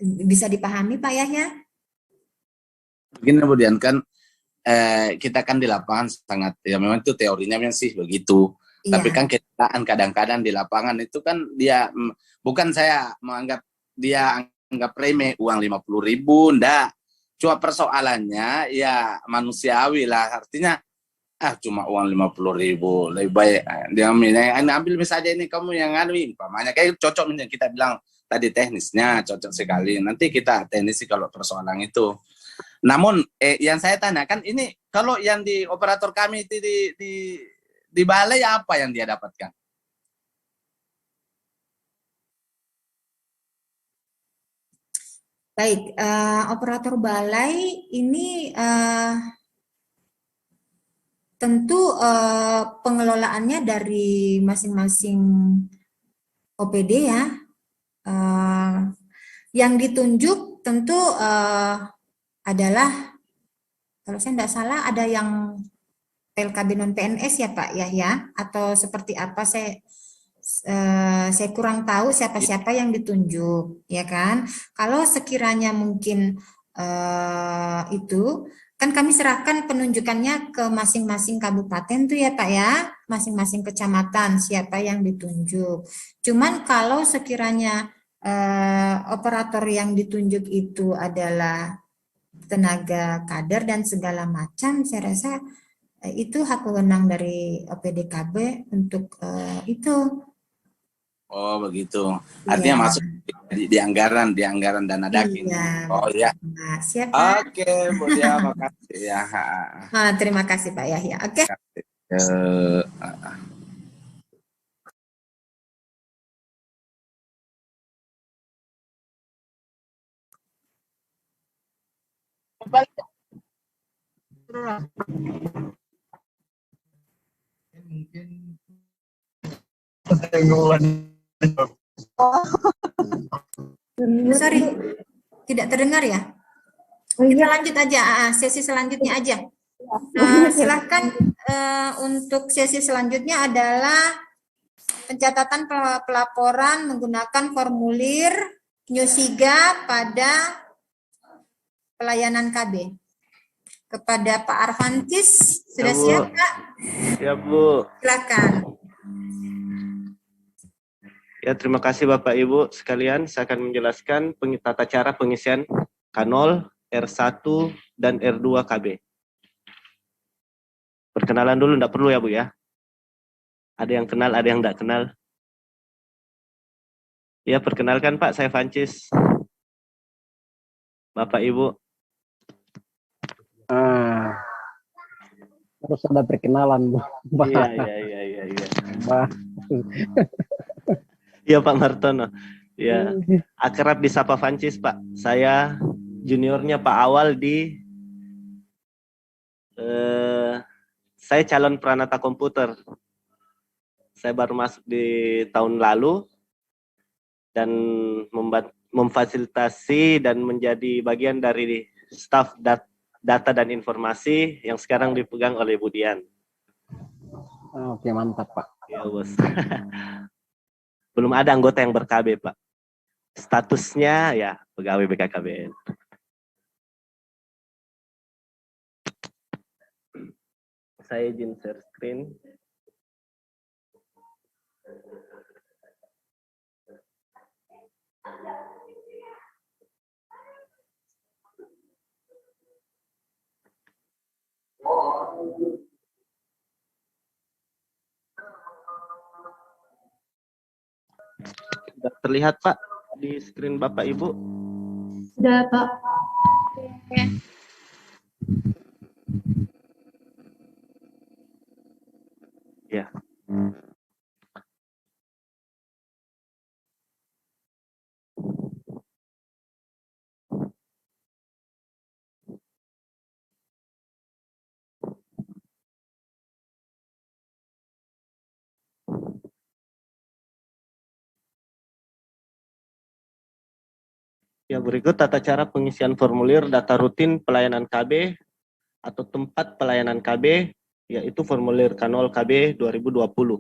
Bisa dipahami Pak Yahya? Begini kemudian kan kita kan di lapangan sangat, ya memang itu teorinya memang sih begitu. Iya. Tapi kan kenyataan kadang-kadang di lapangan itu kan dia, bukan saya menganggap dia anggap remeh uang 50.000, enggak. Cuma persoalannya ya manusiawi lah, artinya cuma uang 50.000, lebih baik dia ambil misalnya ini kamu yang anu, umpamanya kayak cocok misalnya kita bilang tadi teknisnya cocok sekali, nanti kita teknisi kalau persoalan itu. Namun yang saya tanyakan ini, kalau yang di operator kami itu di balai apa yang dia dapatkan? Baik, operator balai ini tentu pengelolaannya dari masing-masing OPD ya. Yang ditunjuk tentu adalah, kalau saya tidak salah ada yang PLKB non PNS ya Pak Yahya, atau seperti apa, saya kurang tahu siapa-siapa yang ditunjuk, ya kan. Kalau sekiranya mungkin itu kan kami serahkan penunjukannya ke masing-masing kabupaten tuh ya Pak ya, masing-masing kecamatan siapa yang ditunjuk. Cuman kalau sekiranya operator yang ditunjuk itu adalah tenaga kader dan segala macam, saya rasa itu hak wewenang dari OPDKB untuk itu. Oh begitu, artinya Ya. masuk di anggaran dana daging. Iya, Oh ya. nah, siap Pak. Oke, Bu Dia, makasih ya. Terima kasih Pak Yahya. Oke. Sorry, tidak terdengar ya? Kita lanjut aja, sesi selanjutnya aja. Silahkan untuk sesi selanjutnya adalah pencatatan pelaporan menggunakan formulir New-SIGA pada pelayanan KB. Kepada Pak Arfantis, sudah ya, siap Pak? Ya Bu. Silakan. Ya, terima kasih Bapak Ibu sekalian. Saya akan menjelaskan tata cara pengisian K0, R1, dan R2 KB. Perkenalan dulu, enggak perlu ya Bu ya? Ada yang kenal, ada yang enggak kenal. Ya, perkenalkan Pak, saya Fancis. Bapak Ibu. Harus ada perkenalan, Bu. Iya. Iya Pak Martono. Ya, akrab disapa Fancis Pak. Saya juniornya Pak Awal di saya calon peranata komputer. Saya baru masuk di tahun lalu dan memfasilitasi dan menjadi bagian dari staf data dan informasi yang sekarang dipegang oleh Budian. Oke, mantap Pak. Ya Bos. Belum ada anggota yang ber-KB Pak. Statusnya ya pegawai BKKBN. Saya izin share screen. Sudah terlihat Pak di screen Bapak Ibu? Sudah Pak. Ya. Ya, berikut tata cara pengisian formulir data rutin pelayanan KB atau tempat pelayanan KB, yaitu formulir K0 KB 2020.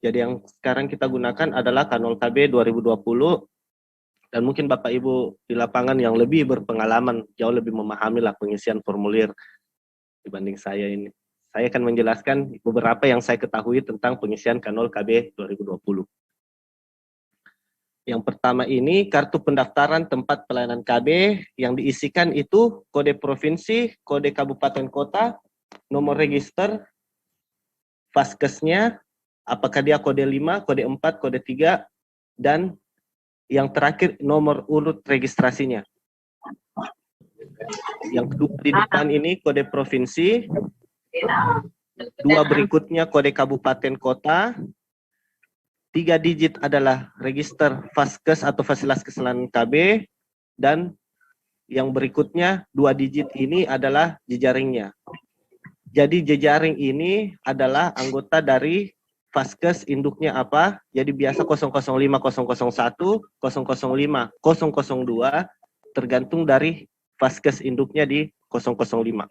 Jadi yang sekarang kita gunakan adalah K0 KB 2020. Dan mungkin Bapak Ibu di lapangan yang lebih berpengalaman, jauh lebih memahami lah pengisian formulir dibanding saya ini. Saya akan menjelaskan beberapa yang saya ketahui tentang pengisian K0 KB 2020. Yang pertama ini kartu pendaftaran tempat pelayanan KB yang diisikan itu kode provinsi, kode kabupaten kota, nomor register, Faskesnya, apakah dia kode 5, kode 4, kode 3, dan yang terakhir nomor urut registrasinya. Yang kedua di depan ini kode provinsi, dua berikutnya kode kabupaten kota, 3 digit adalah register Faskes atau Fasilitas Kesehatan KB, dan yang berikutnya 2 digit ini adalah jejaringnya. Jadi jejaring ini adalah anggota dari Faskes induknya apa? Jadi biasa 005, 001, 005, 002 tergantung dari Faskes induknya di 005.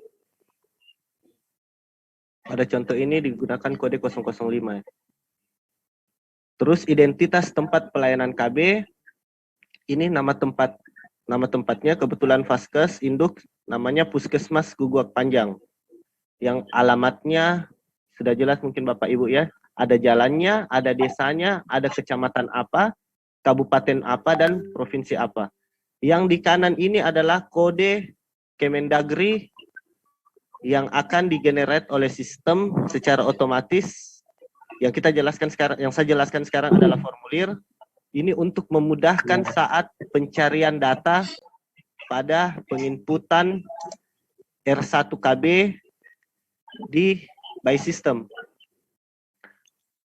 Pada contoh ini digunakan kode 005. Terus identitas tempat pelayanan KB, ini nama tempatnya kebetulan Faskes induk namanya Puskesmas Guguak Panjang. Yang alamatnya sudah jelas mungkin Bapak Ibu ya. Ada jalannya, ada desanya, ada kecamatan apa, kabupaten apa, dan provinsi apa. Yang di kanan ini adalah kode Kemendagri yang akan digenerate oleh sistem secara otomatis. Yang saya jelaskan sekarang adalah formulir. Ini untuk memudahkan saat pencarian data pada penginputan R1KB di by system.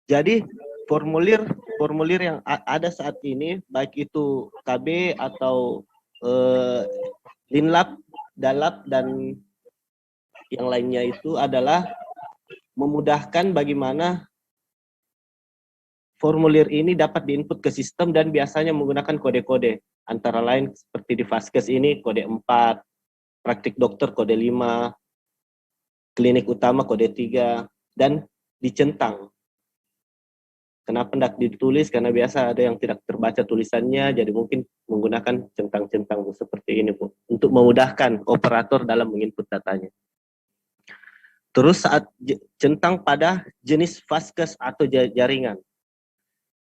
Jadi formulir yang ada saat ini, baik itu KB atau Linlab, Dalab, dan yang lainnya itu adalah memudahkan bagaimana formulir ini dapat diinput ke sistem dan biasanya menggunakan kode-kode. Antara lain seperti di Faskes ini kode 4, praktik dokter kode 5, klinik utama kode 3, dan dicentang. Kenapa tidak ditulis? Karena biasa ada yang tidak terbaca tulisannya, jadi mungkin menggunakan centang-centang seperti ini, Bu, untuk memudahkan operator dalam menginput datanya. Terus saat centang pada jenis Faskes atau jaringan.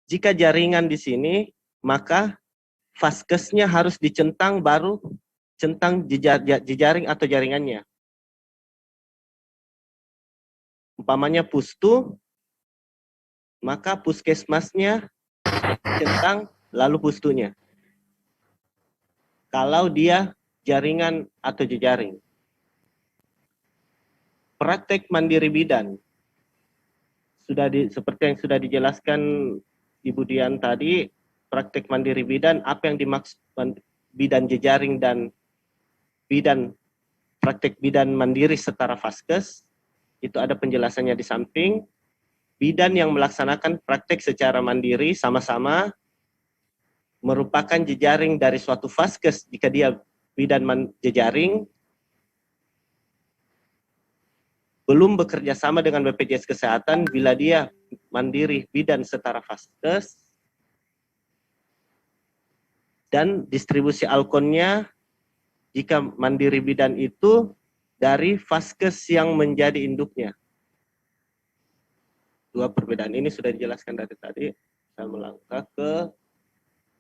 Jika jaringan di sini, maka Faskesnya harus dicentang baru centang jejaring atau jaringannya. Umpamanya Pustu, maka puskesmasnya centang lalu pustunya. Kalau dia jaringan atau jejaring. Praktek mandiri bidan. Seperti yang sudah dijelaskan Ibu Dian tadi, praktek mandiri bidan, apa yang dimaksud bidan jejaring dan praktek bidan mandiri setara Faskes, itu ada penjelasannya di samping. Bidan yang melaksanakan praktek secara mandiri sama-sama merupakan jejaring dari suatu Faskes jika dia bidan jejaring, belum bekerja sama dengan BPJS Kesehatan bila dia mandiri bidan setara Faskes, dan distribusi alkonnya jika mandiri bidan itu dari Faskes yang menjadi induknya. Dua perbedaan ini sudah dijelaskan dari tadi. Saya melangkah ke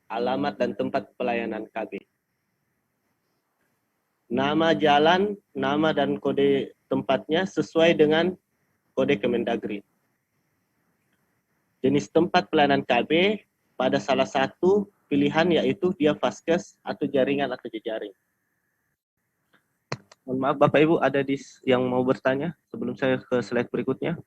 alamat dan tempat pelayanan KB. Nama jalan, nama dan kode tempatnya sesuai dengan kode Kemendagri. Jenis tempat pelayanan KB pada salah satu pilihan yaitu dia Faskes atau jaringan atau jejaring. Mohon maaf Bapak Ibu, ada yang mau bertanya sebelum saya ke slide berikutnya?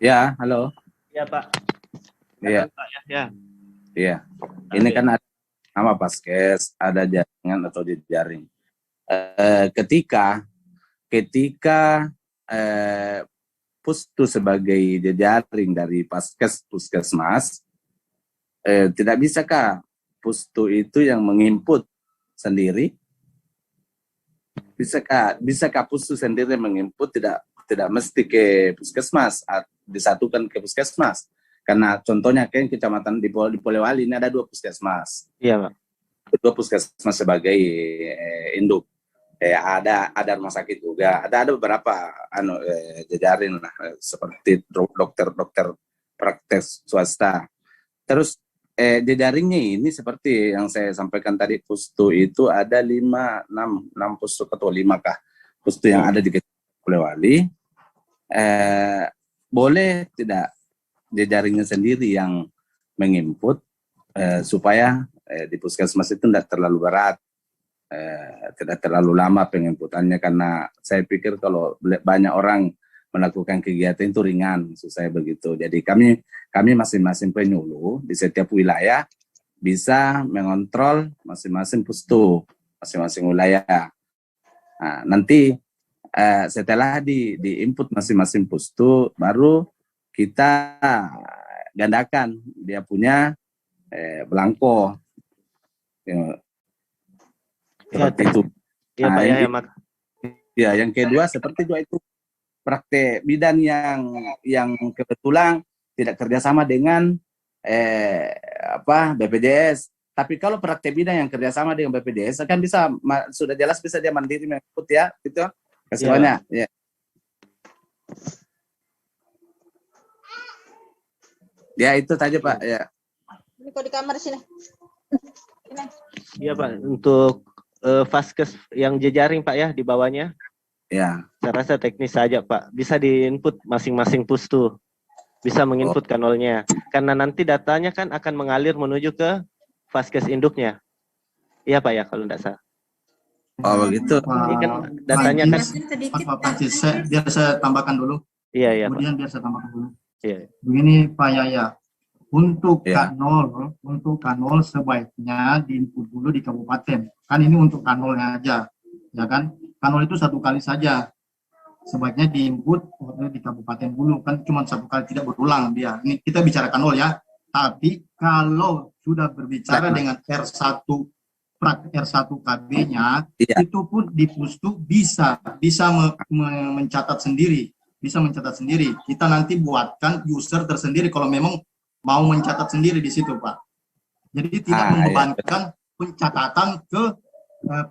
Ya, halo. Ya Pak. Iya. Pak, ya. Iya. Ini kan ada nama Faskes, ada jaringan atau jejaring. Ketika Pustu sebagai jejaring dari Faskes Puskesmas, tidak bisakah Pustu itu yang menginput sendiri? Bisakah pustu sendiri menginput, tidak mesti ke puskesmas, disatukan ke puskesmas. Karena contohnya kan kecamatan di Polewali ini ada 2 puskesmas. Iya, Pak. 2 puskesmas sebagai induk. Ada rumah sakit juga, ada beberapa jejaring lah, seperti dokter praktek swasta. Terus jejaringnya ini seperti yang saya sampaikan tadi, pustu itu ada 6 pustu atau 5 kah pustu yang ada di Polewali. Boleh tidak jejaringnya sendiri yang menginput supaya di puskesmas itu tidak terlalu berat, tidak terlalu lama penginputannya, karena saya pikir kalau banyak orang melakukan kegiatan itu ringan, maksud saya begitu. Jadi kami masing-masing penyuluh di setiap wilayah bisa mengontrol masing-masing pustu, masing-masing wilayah. Nah, nanti setelah di input masing-masing pustu, baru kita gandakan dia punya belangko. Seperti itu. Iya, Pak, Ya, yang kedua seperti juga itu praktek bidan yang kebetulan tidak kerjasama dengan BPJS. Tapi kalau praktek bidan yang kerjasama dengan BPJS kan bisa, sudah jelas bisa dia mandiri mengikut ya, gitu. Kasih banyak. Ya. Ya itu saja Pak. Ya. Ini kok di kamar sini. Iya, Pak. Untuk vaskes yang jejaring Pak ya di bawahnya. Ya. Saya rasa teknis saja Pak. Bisa diinput masing-masing pustu. Bisa menginput kanalnya. Karena nanti datanya kan akan mengalir menuju ke vaskes induknya. Iya Pak ya kalau tidak salah. Oh begitu. Ini kan datanya kan Pak Pancis, biar saya tambahkan dulu. Iya Kemudian Pak. biar saya tambahkan dulu. Iya. Begini Pak Yaya, untuk Ya. kanol sebaiknya diinput dulu di kabupaten. Kan ini untuk kanolnya aja, ya kan? Kanol itu 1 kali saja. Sebaiknya diinput di kabupaten dulu, kan cuma 1 kali, tidak berulang dia. Ini kita bicara kanol ya. Tapi kalau sudah berbicara dengan R1 KB-nya, Ya. itu pun di pustu bisa mencatat sendiri. Bisa mencatat sendiri. Kita nanti buatkan user tersendiri kalau memang mau mencatat sendiri di situ, Pak. Jadi tidak membebankan pencatatan ke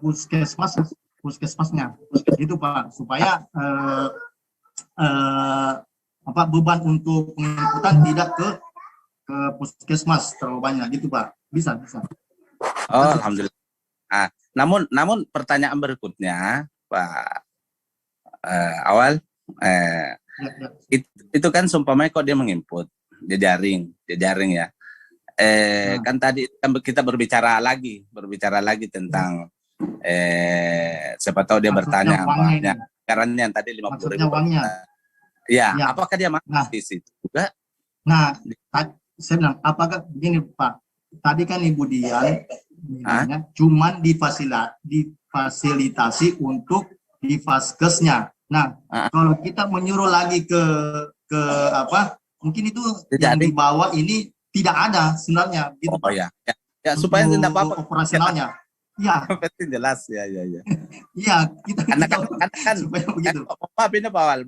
puskesmasnya. Gitu, Pak. Supaya beban untuk penginputan tidak ke puskesmas terlalu banyak, gitu, Pak. Bisa. Oh, alhamdulillah. Namun pertanyaan berikutnya, Pak Awal. Ya. Itu kan seumpamanya kok dia menginput jejaring ya. Kan tadi kita berbicara lagi tentang siapa tahu dia bertanya banyak caranya yang tadi 50.000. Ya, apakah dia masuk di situ juga? Nah, saya bilang apakah begini Pak? Tadi kan Ibu Dian bilangnya cuman difasilitasi untuk di vaskesnya. Nah, kalau kita menyuruh lagi ke mungkin itu yang di bawah ini tidak ada sebenarnya gitu. Oh ya. Ya supaya tidak apa-apa operasionalnya. Iya. Penting jelas ya. Iya, kita kan supaya begitu. Maaf ini Pak Awal,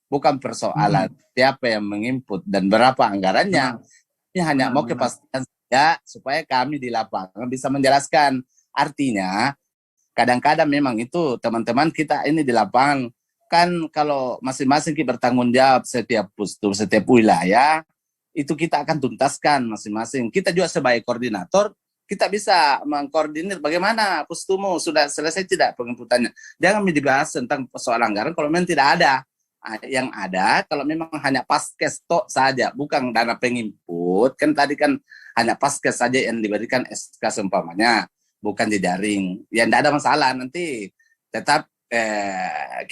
bukan persoalan siapa yang menginput dan berapa anggarannya. Ini hanya mau kepastian saja supaya kami di lapangan bisa menjelaskan. Artinya kadang-kadang memang itu teman-teman kita ini di lapangan kan kalau masing-masing kita bertanggung jawab setiap pustu, setiap wilayah itu kita akan tuntaskan masing-masing. Kita juga sebagai koordinator kita bisa mengkoordinir bagaimana pustumu sudah selesai tidak penginputannya. Jangan dibahas tentang soal anggaran kalau memang tidak ada. Yang ada kalau memang hanya paskes tok saja, bukan dana penginput. Kan tadi kan hanya paskes saja yang diberikan SK seumpamanya. Bukan jejaring, ya tidak ada masalah nanti tetap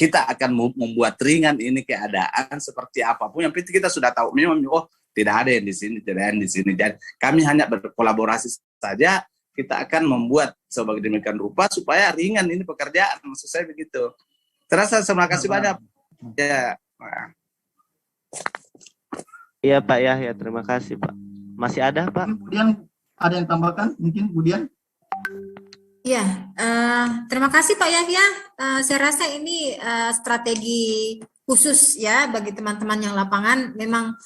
kita akan membuat ringan ini keadaan seperti apapun yang penting kita sudah tahu memang tidak ada yang di sini, tidak ada yang di sini. Jadi kami hanya berkolaborasi saja, kita akan membuat sebagai demikian rupa supaya ringan ini pekerjaan, maksud saya begitu. Terima kasih banyak. Ya. Iya Pak ya, terima kasih Pak. Masih ada Pak? Kemudian ada yang tambahkan mungkin kemudian? Ya, terima kasih Pak Yahya. Saya rasa ini strategi khusus ya bagi teman-teman yang lapangan. Memang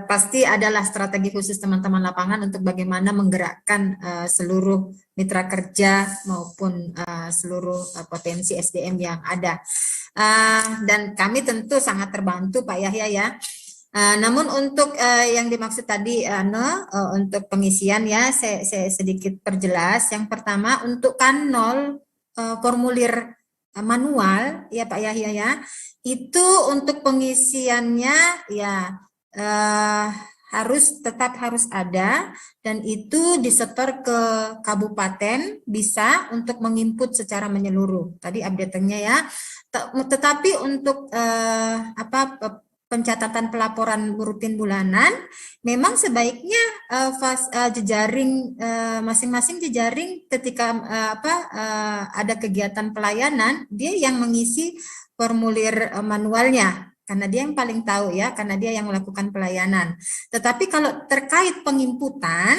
pasti adalah strategi khusus teman-teman lapangan untuk bagaimana menggerakkan seluruh mitra kerja maupun seluruh potensi SDM yang ada. Dan kami tentu sangat terbantu Pak Yahya ya. Namun untuk yang dimaksud tadi untuk pengisian ya saya sedikit perjelas. Yang pertama untuk K0 formulir manual ya Pak Yahya ya, itu untuk pengisiannya ya tetap harus ada dan itu disetor ke kabupaten bisa untuk menginput secara menyeluruh. Tadi update-nya ya. Tetapi untuk pencatatan pelaporan rutin bulanan, memang sebaiknya jejaring masing-masing jejaring ketika ada kegiatan pelayanan, dia yang mengisi formulir manualnya, karena dia yang paling tahu ya, karena dia yang melakukan pelayanan. Tetapi kalau terkait penginputan,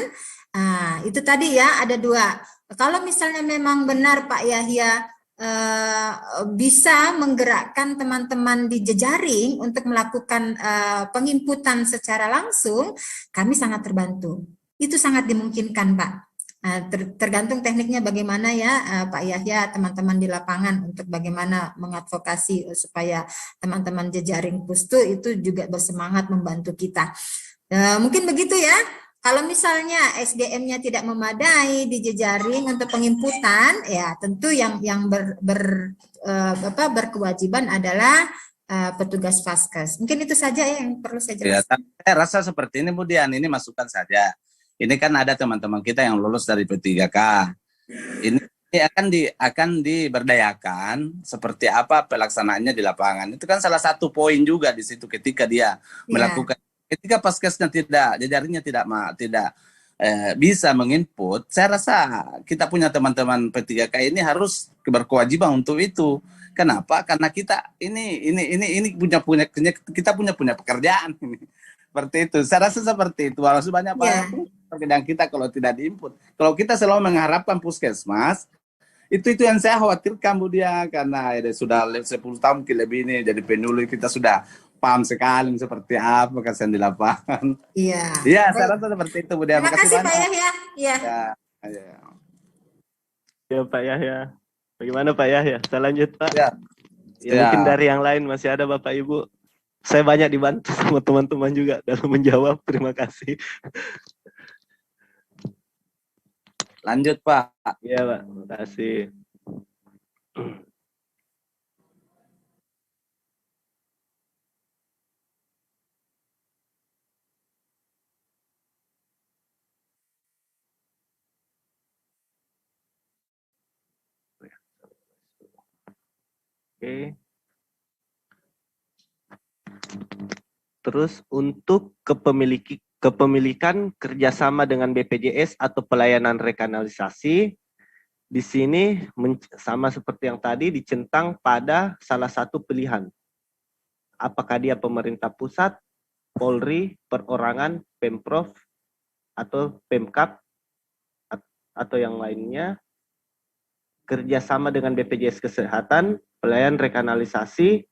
itu tadi ya ada dua. Kalau misalnya memang benar Pak Yahya bisa menggerakkan teman-teman di jejaring untuk melakukan penginputan secara langsung, kami sangat terbantu. Itu sangat dimungkinkan, Pak. Tergantung tekniknya bagaimana ya Pak Yahya, teman-teman di lapangan untuk bagaimana mengadvokasi supaya teman-teman jejaring Pustu itu juga bersemangat membantu kita. Mungkin begitu ya. Kalau misalnya SDM-nya tidak memadai di jejaring untuk penginputan, ya tentu yang berkewajiban adalah petugas Vaskes. Mungkin itu saja ya yang perlu saya Ya, jelaskan. saya rasa seperti ini Bu Dian, ini masukan saja. Ini kan ada teman-teman kita yang lulus dari P3K. Ini akan diberdayakan seperti apa pelaksanaannya di lapangan. Itu kan salah satu poin juga di situ ketika dia melakukan. Ketika Vaskesnya jejaringnya tidak bisa menginput, saya rasa kita punya teman-teman P3K ini harus berkewajiban untuk itu. Kenapa? Karena kita ini kita punya pekerjaan ini. Seperti itu. Saya rasa seperti itu. Walaupun banyak pekerjaan kita kalau tidak diinput. Kalau kita selalu mengharapkan puskesmas, itu yang saya khawatirkan Bu Dia, karena sudah 10 tahun lebih ini jadi penulis, kita sudah paham sekali seperti apa kasihan di lapangan. Iya. Iya, saya rasa seperti itu Bu Dia. Terima kasih Pak Yahya. Iya. Ya Pak Yahya. Bagaimana Pak Yahya? Saya lanjut Pak. Ya. Mungkin dari yang lain masih ada Bapak Ibu. Saya banyak dibantu sama teman-teman juga dalam menjawab. Terima kasih. Lanjut Pak. Iya Pak, terima kasih. Oke. Terus untuk kepemilikan kerjasama dengan BPJS atau pelayanan rekanalisasi, di sini sama seperti yang tadi dicentang pada salah satu pilihan. Apakah dia pemerintah pusat, Polri, perorangan, Pemprov, atau Pemkap, atau yang lainnya, kerjasama dengan BPJS Kesehatan, pelayanan rekanalisasi,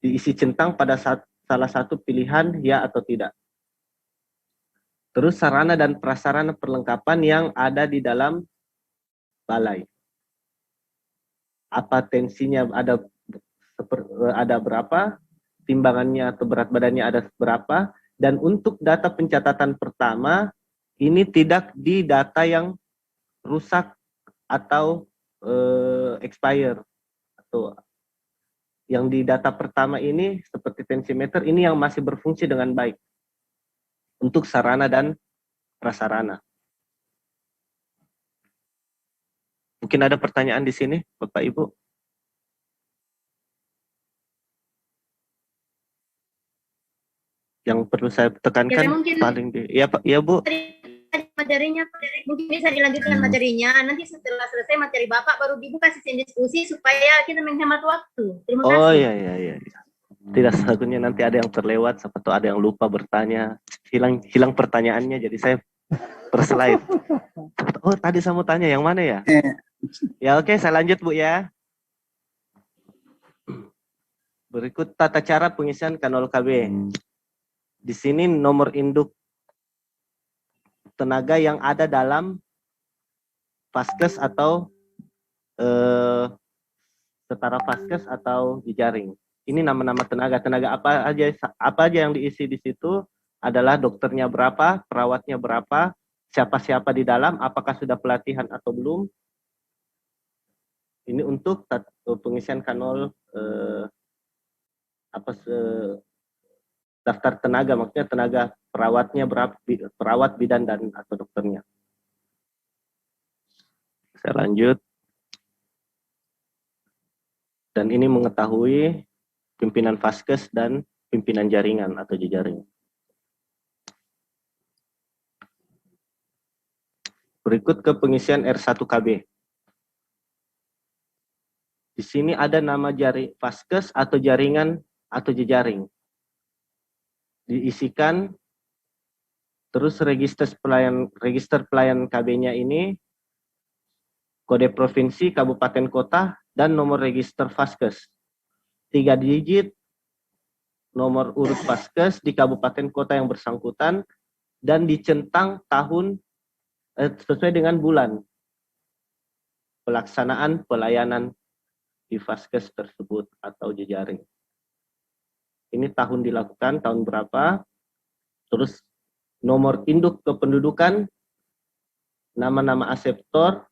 diisi centang pada salah satu pilihan ya atau tidak. Terus sarana dan prasarana perlengkapan yang ada di dalam balai. Apa tensinya ada berapa, timbangannya atau berat badannya ada berapa, dan untuk data pencatatan pertama, ini tidak di data yang rusak atau expire, atau yang di data pertama ini seperti tensimeter ini yang masih berfungsi dengan baik untuk sarana dan prasarana. Mungkin ada pertanyaan di sini, Bapak Ibu? Yang perlu saya tekankan paling ya Pak, ya Bu. Materinya mungkin bisa dilanjutkan materinya, nanti setelah selesai materi Bapak baru dibuka sesi diskusi supaya kita menghemat waktu. Terima kasih. Oh iya. Tidak takutnya nanti ada yang terlewat, siapa tahu ada yang lupa bertanya, hilang pertanyaannya, jadi saya Per slide. Oh, tadi saya mau tanya yang mana ya? Ya oke, saya lanjut Bu ya. Berikut tata cara pengisian K0 KB. Di sini nomor induk tenaga yang ada dalam Vaskes atau setara Vaskes atau jejaring. Ini nama-nama tenaga apa aja yang diisi di situ adalah dokternya berapa, perawatnya berapa, siapa-siapa di dalam, apakah sudah pelatihan atau belum. Ini untuk pengisian K0 daftar tenaga, maksudnya tenaga perawatnya berapa, perawat, bidan, dan atau dokternya. Saya lanjut. Dan ini mengetahui pimpinan Vaskes dan pimpinan jaringan atau jejaring. Berikut ke pengisian R1KB. Di sini ada nama Vaskes atau jaringan atau jejaring. Diisikan, terus register pelayan KB-nya ini, kode provinsi, kabupaten, kota, dan nomor register Vaskes. 3 digit, nomor urut Vaskes di kabupaten kota yang bersangkutan, dan dicentang tahun sesuai dengan bulan pelaksanaan pelayanan di Vaskes tersebut atau jejaring. Ini tahun dilakukan, tahun berapa, terus nomor induk kependudukan, nama-nama aseptor,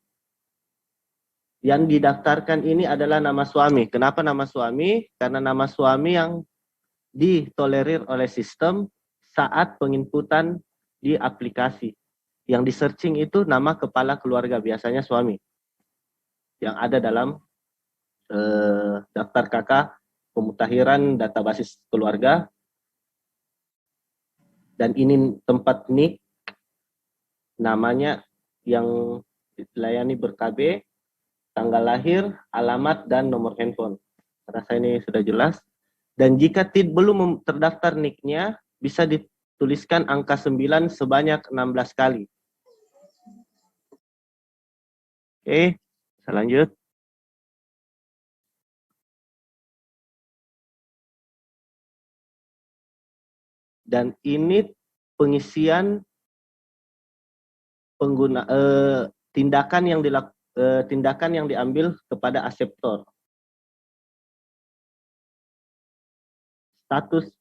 yang didaftarkan ini adalah nama suami. Kenapa nama suami? Karena nama suami yang ditolerir oleh sistem saat penginputan di aplikasi. Yang di-searching itu nama kepala keluarga, biasanya suami. Yang ada dalam daftar KK pemutakhiran data basis keluarga. Dan ini tempat NIK, namanya yang dilayani ber-KB, tanggal lahir, alamat, dan nomor handphone. Rasa ini sudah jelas. Dan jika belum terdaftar NIK-nya, bisa dituliskan angka 9 sebanyak 16 kali. Oke, saya lanjut. Dan ini pengisian tindakan yang diambil kepada aseptor. Status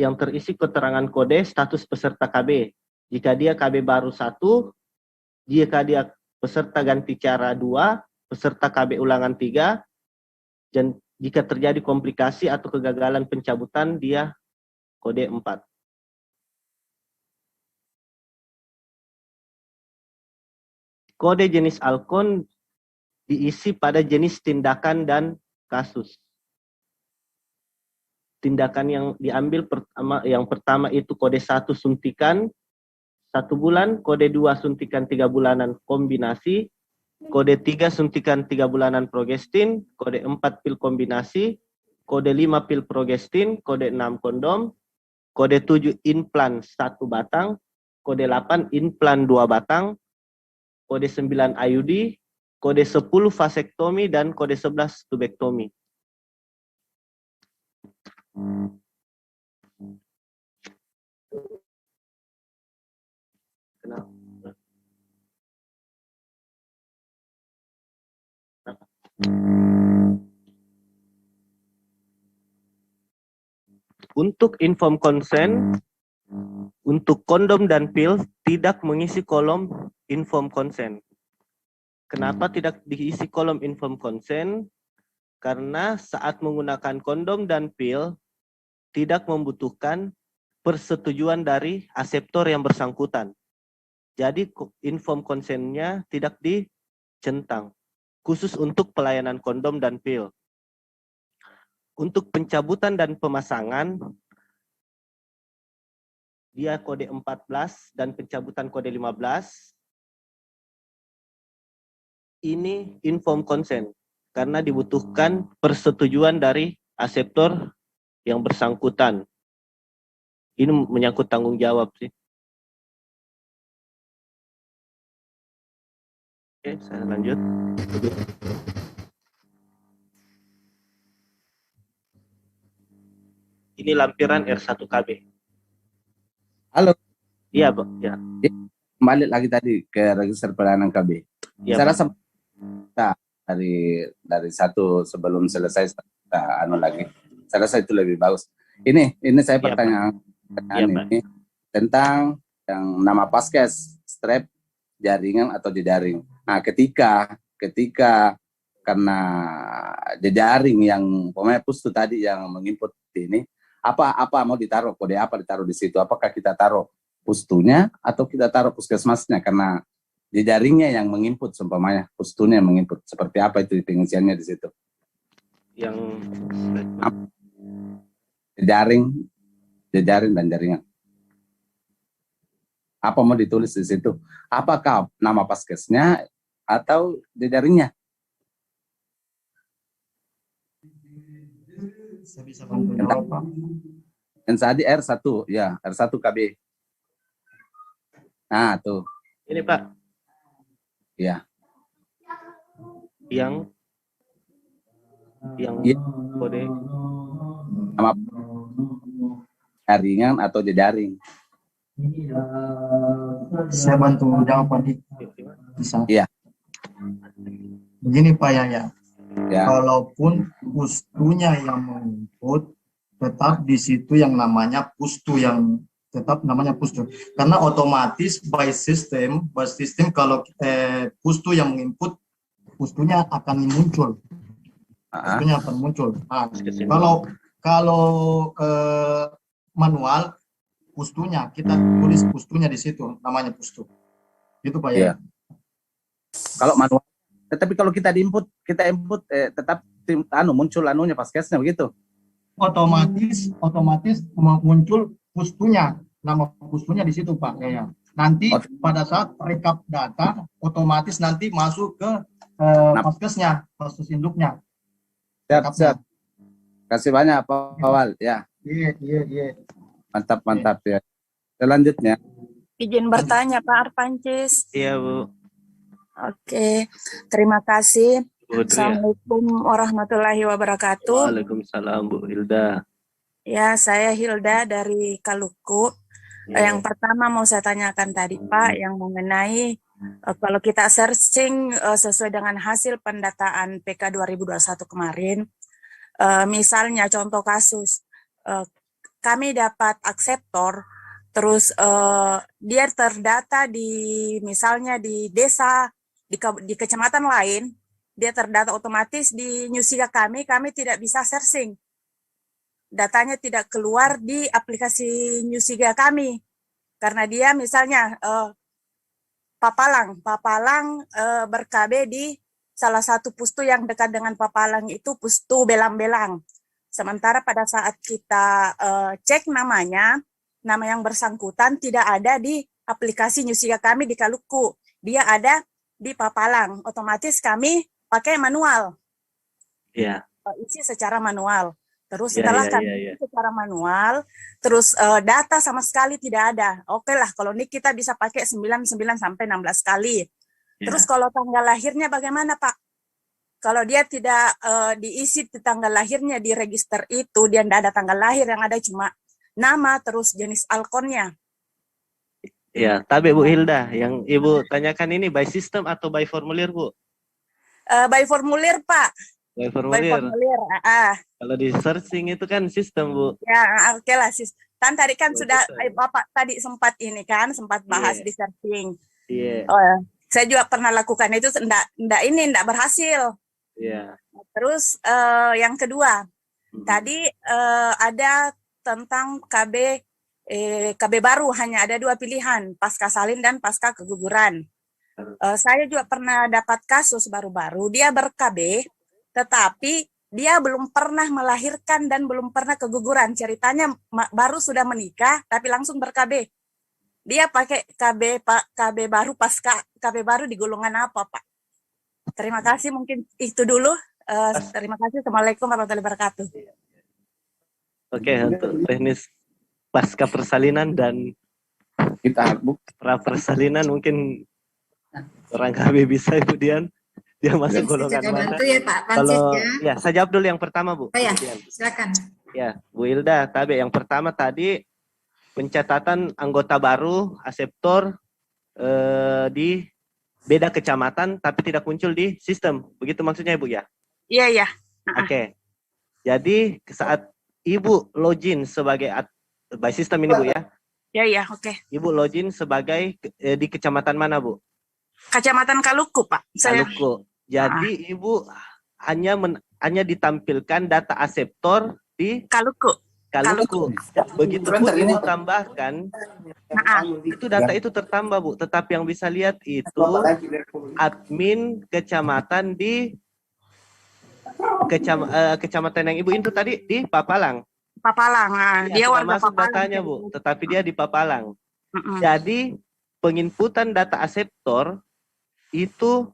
yang terisi keterangan kode status peserta KB. Jika dia KB baru 1, jika dia peserta ganti cara 2, peserta KB ulangan 3, dan jika terjadi komplikasi atau kegagalan pencabutan, dia kode 4. Kode jenis Alkon diisi pada jenis tindakan dan kasus. Tindakan yang diambil yang pertama itu kode 1 suntikan 1 bulan, kode 2 suntikan 3 bulanan kombinasi, kode 3 suntikan 3 bulanan progestin, kode 4 pil kombinasi, kode 5 pil progestin, kode 6 kondom, kode 7 implan 1 batang, kode 8 implan 2 batang, kode 9 IUD, kode 10 vasektomi, dan kode 11 tubektomi. Untuk inform consent, untuk kondom dan pil tidak mengisi kolom inform consent. Kenapa tidak diisi kolom inform consent? Karena saat menggunakan kondom dan pil tidak membutuhkan persetujuan dari aseptor yang bersangkutan. Jadi inform consent-nya tidak dicentang. Khusus untuk pelayanan kondom dan pil. Untuk pencabutan dan pemasangan, dia kode 14 dan pencabutan kode 15. Ini inform consent karena dibutuhkan persetujuan dari aseptor yang bersangkutan. Ini menyangkut tanggung jawab sih. Oke, saya lanjut. Ini lampiran R1KB. Halo. Iya, Pak. Ya. Kembali lagi tadi ke register pelayanan KB. Iya, Saya Pak. rasa kita dari satu sebelum selesai kita lagi. Saya rasa itu lebih bagus. Ini saya Iya, pertanyaan Iya, Pak. ini tentang yang nama Paskes, strap, jaringan atau jejaring. Nah, ketika karena jejaring yang pemain pustu tadi yang menginput ini, apa mau ditaruh, kode apa ditaruh di situ? Apakah kita taruh pustunya atau kita taruh puskesmasnya? Karena jejaringnya yang menginput, seumpamanya pustunya yang menginput. Seperti apa itu pengisiannya di situ? Yang jejaring dan jaringan. Apa mau ditulis di situ? Apakah nama paskesnya atau jejaringnya? Saya bisa bantu jawab, Pak. Yang tadi R1, ya R1 KB. Nah, tuh. ini, Pak. Ya. Yang Iya. kode Nama jaringan atau jejaring. Saya bantu jawab, Pak. Bisa. Iya. Begini, Pak Yaya. Ya. Kalaupun pustunya yang menginput, tetap di situ yang namanya pustu, karena otomatis by system kalau pustu yang menginput, pustunya akan muncul. Pustunya akan muncul. Nah, kalau manual pustunya kita tulis pustunya di situ, namanya pustu. Gitu, Pak ya. Kalau manual, tetapi kalau kita input tetap muncul anunya paskesnya begitu. Otomatis muncul pustunya, nama pustunya di situ, Pak ya. Nanti pada saat rekap data otomatis nanti masuk ke paskesnya, paskes induknya. Siap. Kasih banyak Pak Awal ya. Iya. Mantap ya. Selanjutnya. Izin bertanya Pak Arpancis. Iya, Bu. Oke, terima kasih. Bu Dri. Assalamualaikum warahmatullahi wabarakatuh. Waalaikumsalam, Bu Hilda. Ya, saya Hilda dari Kaluku. Yang pertama mau saya tanyakan tadi Pak, yang mengenai kalau kita searching sesuai dengan hasil pendataan PK 2021 kemarin, misalnya contoh kasus, kami dapat akseptor, terus dia terdata misalnya di desa, di kecamatan lain, dia terdata otomatis di Nyusiga kami tidak bisa searching. Datanya tidak keluar di aplikasi Nyusiga kami. Karena dia misalnya Papalang ber-KB di salah satu pustu yang dekat dengan Papalang itu pustu Belang-Belang. Sementara pada saat kita cek nama yang bersangkutan tidak ada di aplikasi Nyusiga kami di Kaluku. Dia ada di Papalang, otomatis kami pakai manual. Iya. Isi secara manual. Terus setelah kami secara manual, terus data sama sekali tidak ada. Oke lah, kalau ini kita bisa pakai 99 sampai 16 kali. Terus kalau tanggal lahirnya bagaimana, Pak? Kalau dia tidak diisi di tanggal lahirnya di register itu, dia tidak ada tanggal lahir, yang ada cuma nama terus jenis alkonnya. Ya, tapi Bu Hilda, yang Ibu tanyakan ini by system atau by formulir, Bu? By formulir, Pak. By formulir. By formulir. Kalau di searching itu kan sistem, Bu. Ya, oke lah, sis. Kan tadi kan sudah Bapak tadi sempat bahas di searching. Iya. Saya juga pernah lakukan itu, enggak berhasil. Iya. Terus yang kedua, tadi ada tentang KB baru, hanya ada 2 pilihan, pasca salin dan pasca keguguran. Saya juga pernah dapat kasus baru-baru, dia ber-KB, tetapi dia belum pernah melahirkan dan belum pernah keguguran. Ceritanya baru sudah menikah, tapi langsung ber-KB. Dia pakai KB baru pasca KB baru di golongan apa, Pak? Terima kasih, mungkin itu dulu. Terima kasih. Assalamualaikum warahmatullahi wabarakatuh. Oke, untuk teknis pasca persalinan dan kita pra persalinan mungkin Orang KB bisa, kemudian dia masuk Saya golongan coba mana? bantu ya Pak Francis Kalau ya. ya, saya jawab dulu yang pertama, Bu. Oh ya, Kemudian. silakan. Ya, Bu Hilda, tadi yang pertama tadi pencatatan anggota baru aseptor di beda kecamatan tapi tidak muncul di sistem. Begitu maksudnya, Ibu ya? Iya, iya. Oke. Jadi saat Ibu login sebagai by system ini, Bu ya. Iya, iya, oke. Ibu login sebagai di kecamatan mana, Bu? Kecamatan Kaluku, Pak. Saya Kaluku. Jadi Ibu hanya ditampilkan data aseptor di Kaluku. Kaluku. Begitu pun Ibu tambahkan, itu data itu tertambah, Bu. Tetapi yang bisa lihat itu admin kecamatan di kecamatan yang Ibu input tadi di Papalang. Papalang. Ya, Dia sudah warga masuk Papalang. datanya, Bu. Tetapi dia di Papalang. Mm-mm. Jadi penginputan data aseptor itu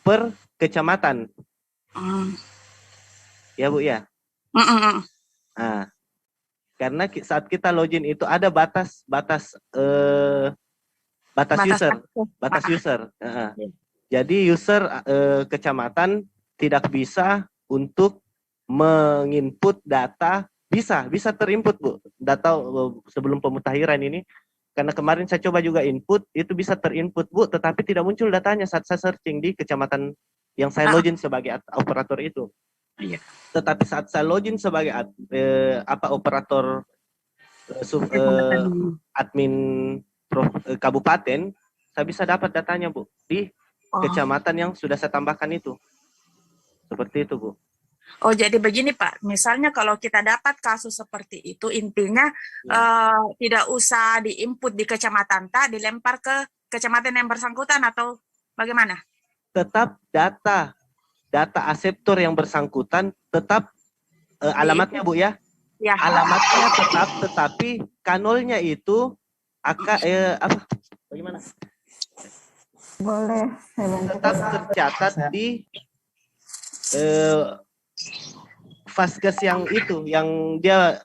per kecamatan. Ya, Bu ya. Mm-mm. Nah, karena saat kita login itu ada batas user, batas user. Jadi user kecamatan tidak bisa untuk menginput data, bisa terinput, Bu. Data sebelum pemutakhiran ini, karena kemarin saya coba juga input, itu bisa terinput, Bu, tetapi tidak muncul datanya saat saya searching di kecamatan yang saya login sebagai operator itu. Iya. Tetapi saat saya login sebagai operator admin kabupaten, saya bisa dapat datanya, Bu, di kecamatan yang sudah saya tambahkan itu. Seperti itu, Bu. Oh, jadi begini, Pak. Misalnya kalau kita dapat kasus seperti itu, intinya tidak usah diinput di kecamatan, dilempar ke kecamatan yang bersangkutan atau bagaimana? Tetap data aseptor yang bersangkutan tetap alamatnya, Bu ya. Ya. Alamatnya tetap, tetapi kanolnya itu bagaimana? Boleh. Tetap tercatat di Vaskes yang itu, yang dia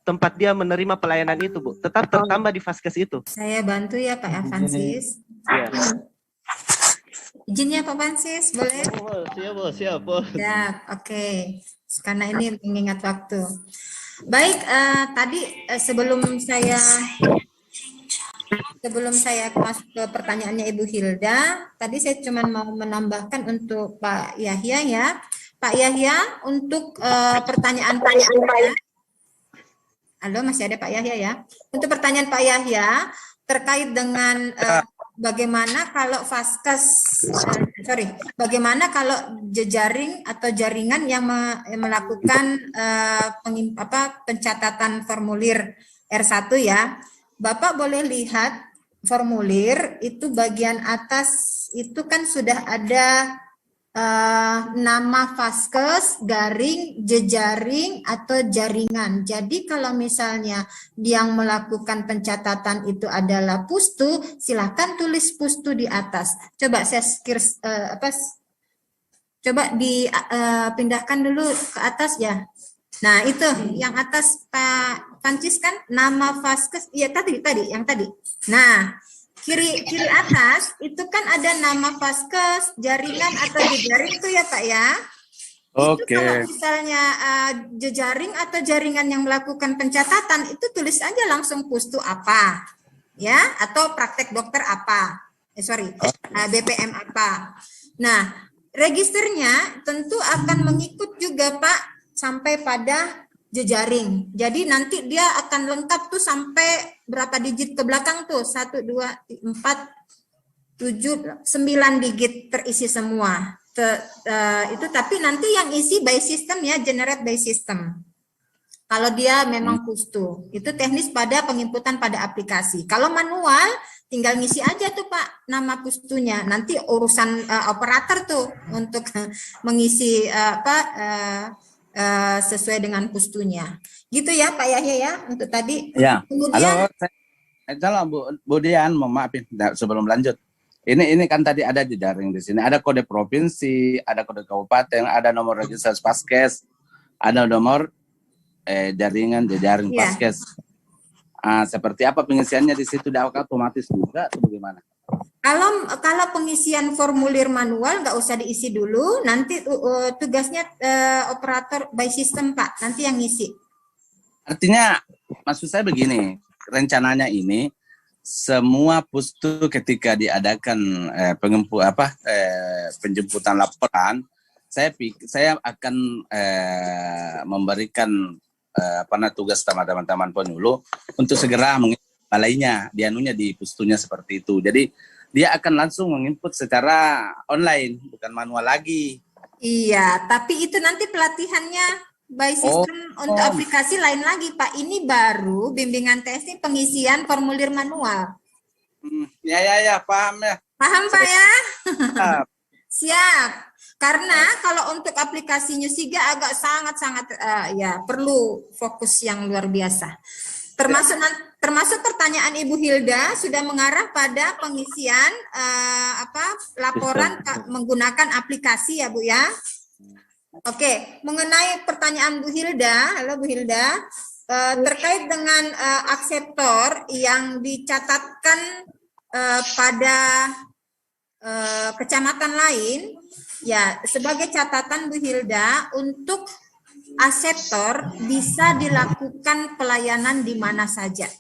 tempat dia menerima pelayanan itu, Bu. Tetap tertambah di Vaskes itu. Saya bantu ya Pak Francis. Ya. Izin ya Pak Francis, boleh? Siap. Ya, oke. Karena ini mengingat waktu. Baik, tadi sebelum saya masuk ke pertanyaannya Ibu Hilda, tadi saya cuma mau menambahkan untuk Pak Yahya ya. Pak Yahya, untuk pertanyaan-pertanyaan, halo masih ada Pak Yahya ya. Untuk pertanyaan Pak Yahya terkait dengan bagaimana kalau bagaimana kalau jejaring atau jaringan yang melakukan pencatatan formulir R1 ya. Bapak boleh lihat formulir itu bagian atas itu kan sudah ada nama Vaskes, garing, jejaring, atau jaringan. Jadi kalau misalnya yang melakukan pencatatan itu adalah Pustu, silakan tulis Pustu di atas. Coba saya coba dipindahkan dulu ke atas ya. Nah itu yang atas Pak Francis kan nama Vaskes, ya tadi yang tadi. Nah kiri atas itu kan ada nama Vaskes, jaringan atau jejaring itu ya Pak ya. Itu kalau misalnya jejaring atau jaringan yang melakukan pencatatan itu tulis aja langsung Pustu apa ya, atau praktek dokter apa, BPM apa. Nah registernya tentu akan mengikut juga Pak sampai pada jejaring. Jadi nanti dia akan lengkap tuh sampai berapa digit ke belakang tuh? 1, 2, 4, 7, 9 digit terisi semua. Itu tapi nanti yang isi by system ya, generate by system. Kalau dia memang Pustu, itu teknis pada penginputan pada aplikasi. Kalau manual, tinggal ngisi aja tuh Pak nama Pustunya. Nanti urusan operator tuh untuk mengisi sesuai dengan Pustunya. Gitu ya Pak Yahya ya untuk tadi. Ya. Kemudian, halo Bu Dian, mohon maafin sebelum lanjut. Ini kan tadi ada jejaring di sini, ada kode provinsi, ada kode kabupaten, ada nomor registrasi Vaskes, ada nomor jaringan jejaring Vaskes. Seperti apa pengisiannya di situ? Apakah otomatis juga atau bagaimana? Kalau pengisian formulir manual nggak usah diisi dulu, nanti tugasnya operator by system Pak, nanti yang ngisi. Artinya maksud saya begini, rencananya ini semua pustu ketika diadakan penjemputan laporan, saya akan memberikan tugas sama teman-teman penyuluh untuk segera mengisi balainya, dianunya di pustunya seperti itu. Jadi dia akan langsung menginput secara online, bukan manual lagi. Iya, tapi itu nanti pelatihannya by system untuk aplikasi lain lagi Pak. Ini baru bimbingan testing pengisian formulir manual. Ya, paham ya. Paham Pak ya? Siap. Karena kalau untuk aplikasi Newsiga agak sangat-sangat ya perlu fokus yang luar biasa. Termasuk pertanyaan Ibu Hilda sudah mengarah pada pengisian laporan menggunakan aplikasi ya Bu ya. Oke, mengenai pertanyaan Bu Hilda, halo Bu Hilda, terkait dengan akseptor yang dicatatkan pada kecamatan lain, ya sebagai catatan Bu Hilda, untuk akseptor bisa dilakukan pelayanan di mana saja.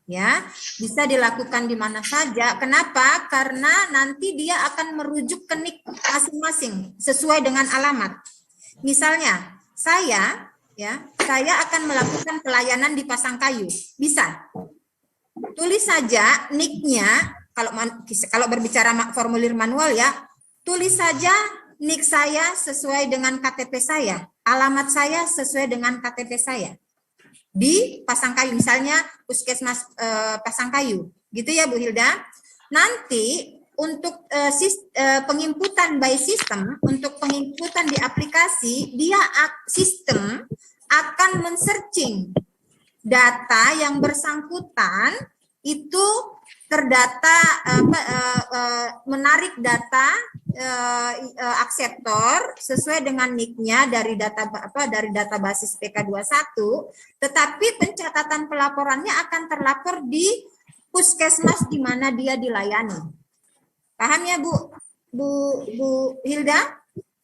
Ya, bisa dilakukan di mana saja. Kenapa? Karena nanti dia akan merujuk ke NIK masing-masing sesuai dengan alamat. Misalnya, saya akan melakukan pelayanan di Pasangkayu. Bisa. Tulis saja NIK-nya, kalau berbicara formulir manual ya, tulis saja NIK saya sesuai dengan KTP saya, alamat saya sesuai dengan KTP saya. Di Pasangkayu, misalnya Puskesmas Pasangkayu, gitu ya Bu Hilda. Nanti untuk penginputan by system, untuk penginputan di aplikasi, sistem akan men-searching data yang bersangkutan itu terdata, menarik data akseptor sesuai dengan NIK-nya dari data basis PK21, tetapi pencatatan pelaporannya akan terlapor di puskesmas di mana dia dilayani. Paham ya Bu Hilda?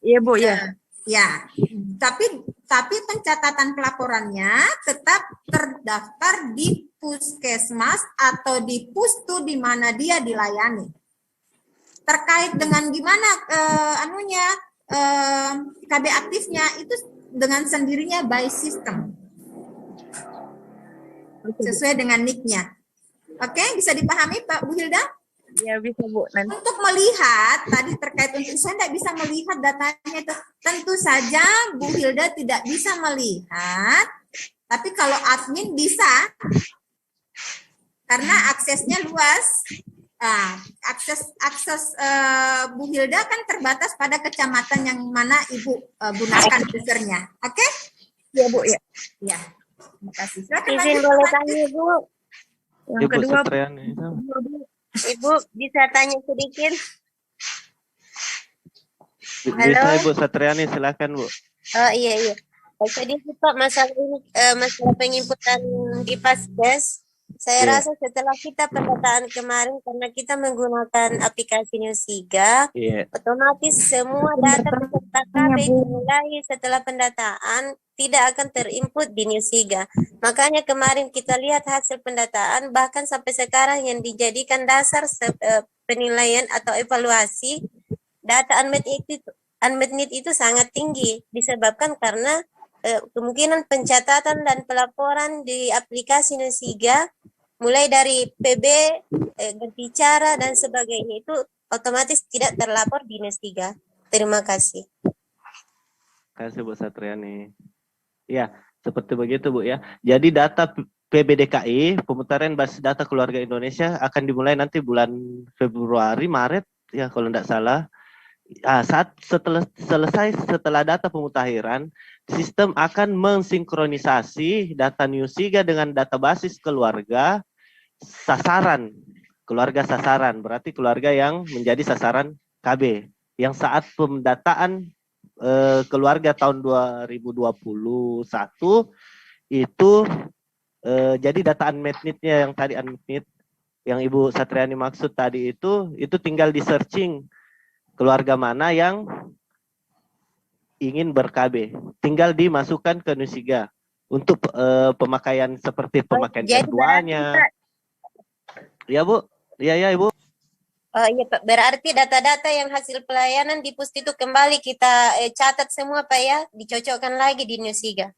Iya Bu ya. Ya, tapi pencatatan pelaporannya tetap terdaftar di puskesmas atau di pustu di mana dia dilayani. Terkait dengan gimana KB aktifnya itu dengan sendirinya by system sesuai dengan NIK-nya. Oke, bisa dipahami Pak Bu Hilda? Ya bisa Bu. Nanti. Untuk melihat tadi terkait untuk saya tidak bisa melihat datanya itu, tentu saja Bu Hilda tidak bisa melihat, tapi kalau admin bisa karena aksesnya luas. Akses Bu Hilda kan terbatas pada kecamatan yang mana Ibu gunakan usernya. Oke? Ya Bu ya. Ya. Terima kasih. Silakan Izin lanjut. boleh tanya Bu. Yang Ibu kedua Satriani. Ibu bisa tanya sedikit? Bisa Ibu Satriani, silakan Bu. Oh iya. Jadi Pak, masalah penginputan di Paskes, saya rasa setelah kita pendataan kemarin karena kita menggunakan aplikasi Newsiga, otomatis semua data peserta KB dimulai setelah pendataan tidak akan terinput di Newsiga. Makanya kemarin kita lihat hasil pendataan, bahkan sampai sekarang yang dijadikan dasar penilaian atau evaluasi data unmet need itu sangat tinggi, disebabkan karena kemungkinan pencatatan dan pelaporan di aplikasi Newsiga mulai dari PB, berbicara dan sebagainya itu otomatis tidak terlapor di Newsiga. Terima kasih. Terima kasih Bu Satriani. Ya, seperti begitu Bu ya. Jadi data PBDKI, pemutaran basis data keluarga Indonesia akan dimulai nanti bulan Februari, Maret ya kalau tidak salah. Setelah data pemutakhiran, sistem akan mensinkronisasi data Newsiga dengan data basis keluarga sasaran. Keluarga sasaran, berarti keluarga yang menjadi sasaran KB. Yang saat pendataan keluarga tahun 2021 itu jadi data unmet need-nya yang tadi unmet need yang Ibu Satriani maksud tadi itu tinggal di searching keluarga mana yang ingin ber-KB. Tinggal dimasukkan ke Nusiga untuk pemakaian seperti pemakaian Jadi R2-nya. Ya Bu, iya Ibu. Oh iya Pak, berarti data-data yang hasil pelayanan di Pus itu kembali kita catat semua Pak ya, dicocokkan lagi di Nusiga.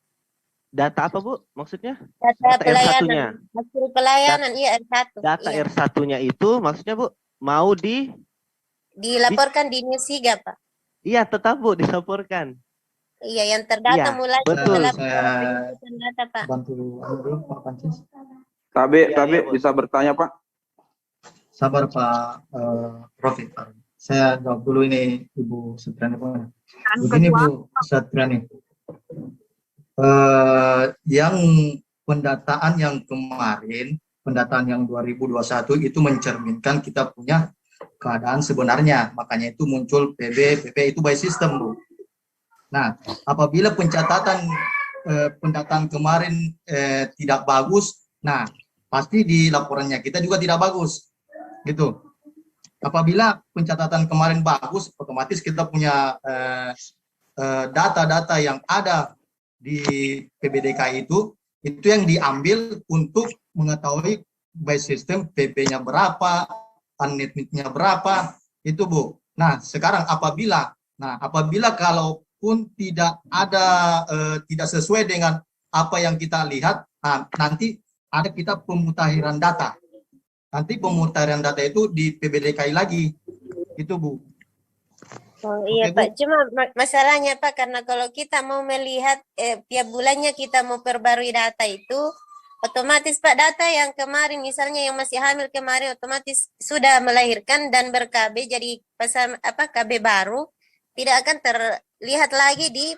Data apa Bu maksudnya? Data Data pelayanan, R1-nya. hasil pelayanan, iya R1. Data iya. R1-nya itu maksudnya Bu mau Dilaporkan di Nusiga Pak. Iya tetap Bu dilaporkan. Iya, yang terdata Iya, mulai betul. setelah Saya penginputan data Pak. bantu dulu Pak Pancis. Iya, KB Bu. bisa bertanya Pak? Sabar Pak Rofi. Saya jawab dulu ini Ibu Satriani. Begini Bu Satriani. Yang pendataan yang kemarin, pendataan yang 2021 itu mencerminkan kita punya keadaan sebenarnya. Makanya itu muncul PB, PP itu by system Bu. Nah, apabila pendataan kemarin tidak bagus, nah pasti di laporannya kita juga tidak bagus, gitu. Apabila pencatatan kemarin bagus, otomatis kita punya data-data yang ada di PBDKI itu yang diambil untuk mengetahui by system PP-nya berapa, unit-nya berapa, itu Bu. Nah, sekarang apabila kalaupun tidak ada tidak sesuai dengan apa yang kita lihat, nah, nanti ada kita pemutakhiran data. Nanti pemutakhiran data itu di PBDKI lagi, itu Bu. Oh iya Oke, Bu. Pak, cuma masalahnya Pak, karena kalau kita mau melihat tiap bulannya kita mau perbarui data itu, otomatis Pak data yang kemarin misalnya yang masih hamil kemarin otomatis sudah melahirkan dan ber-KB jadi pasal KB baru tidak akan terlihat lagi di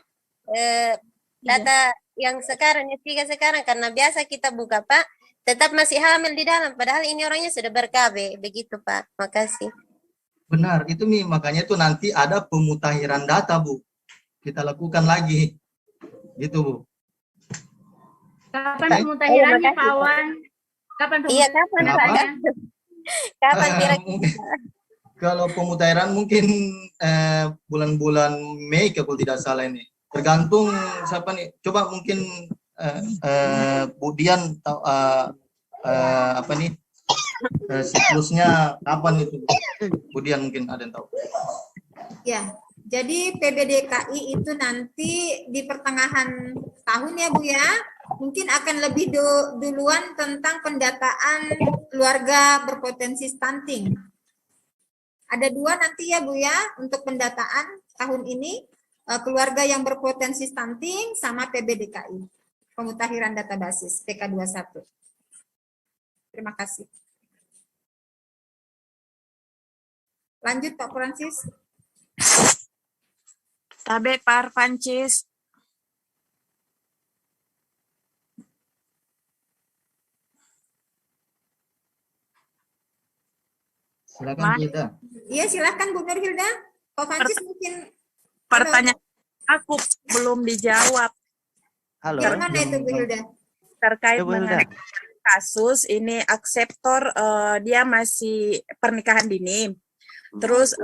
data yang sekarang ya sekarang, karena biasa kita buka Pak tetap masih hamil di dalam padahal ini orangnya sudah ber-KB, begitu Pak. Makasih. Benar, itu nih makanya itu nanti ada pemutakhiran data Bu. Kita lakukan lagi, gitu Bu. Kapan Oke. pemutakhirannya Makasih, Pak Pak. Wan? Kapan Iya kapan Kenapa? Pak? Kapan kira-kira? Mungkin kalau pemutakhiran mungkin bulan-bulan Mei kalau tidak salah ini. Tergantung siapa nih. Coba mungkin Bu Dian tahu apa nih siklusnya kapan itu? Bu Dian mungkin ada yang tahu. Ya, jadi PBDKI itu nanti di pertengahan tahun ya Bu ya, mungkin akan lebih duluan tentang pendataan keluarga berpotensi stunting. Ada 2 nanti ya Bu ya untuk pendataan tahun ini, keluarga yang berpotensi stunting sama PBDKI, pemutakhiran data basis PK21. Terima kasih. Lanjut Pak Francis. Tabe Pak Francis. Silakan Bu Hilda. Iya silakan Bu Nurhilda. Pak Francis mungkin Pertanyaan aku belum dijawab Halo. yang mana itu Bu Hilda? terkait Ya, Bu Hilda. dengan kasus ini akseptor dia masih pernikahan dini. Terus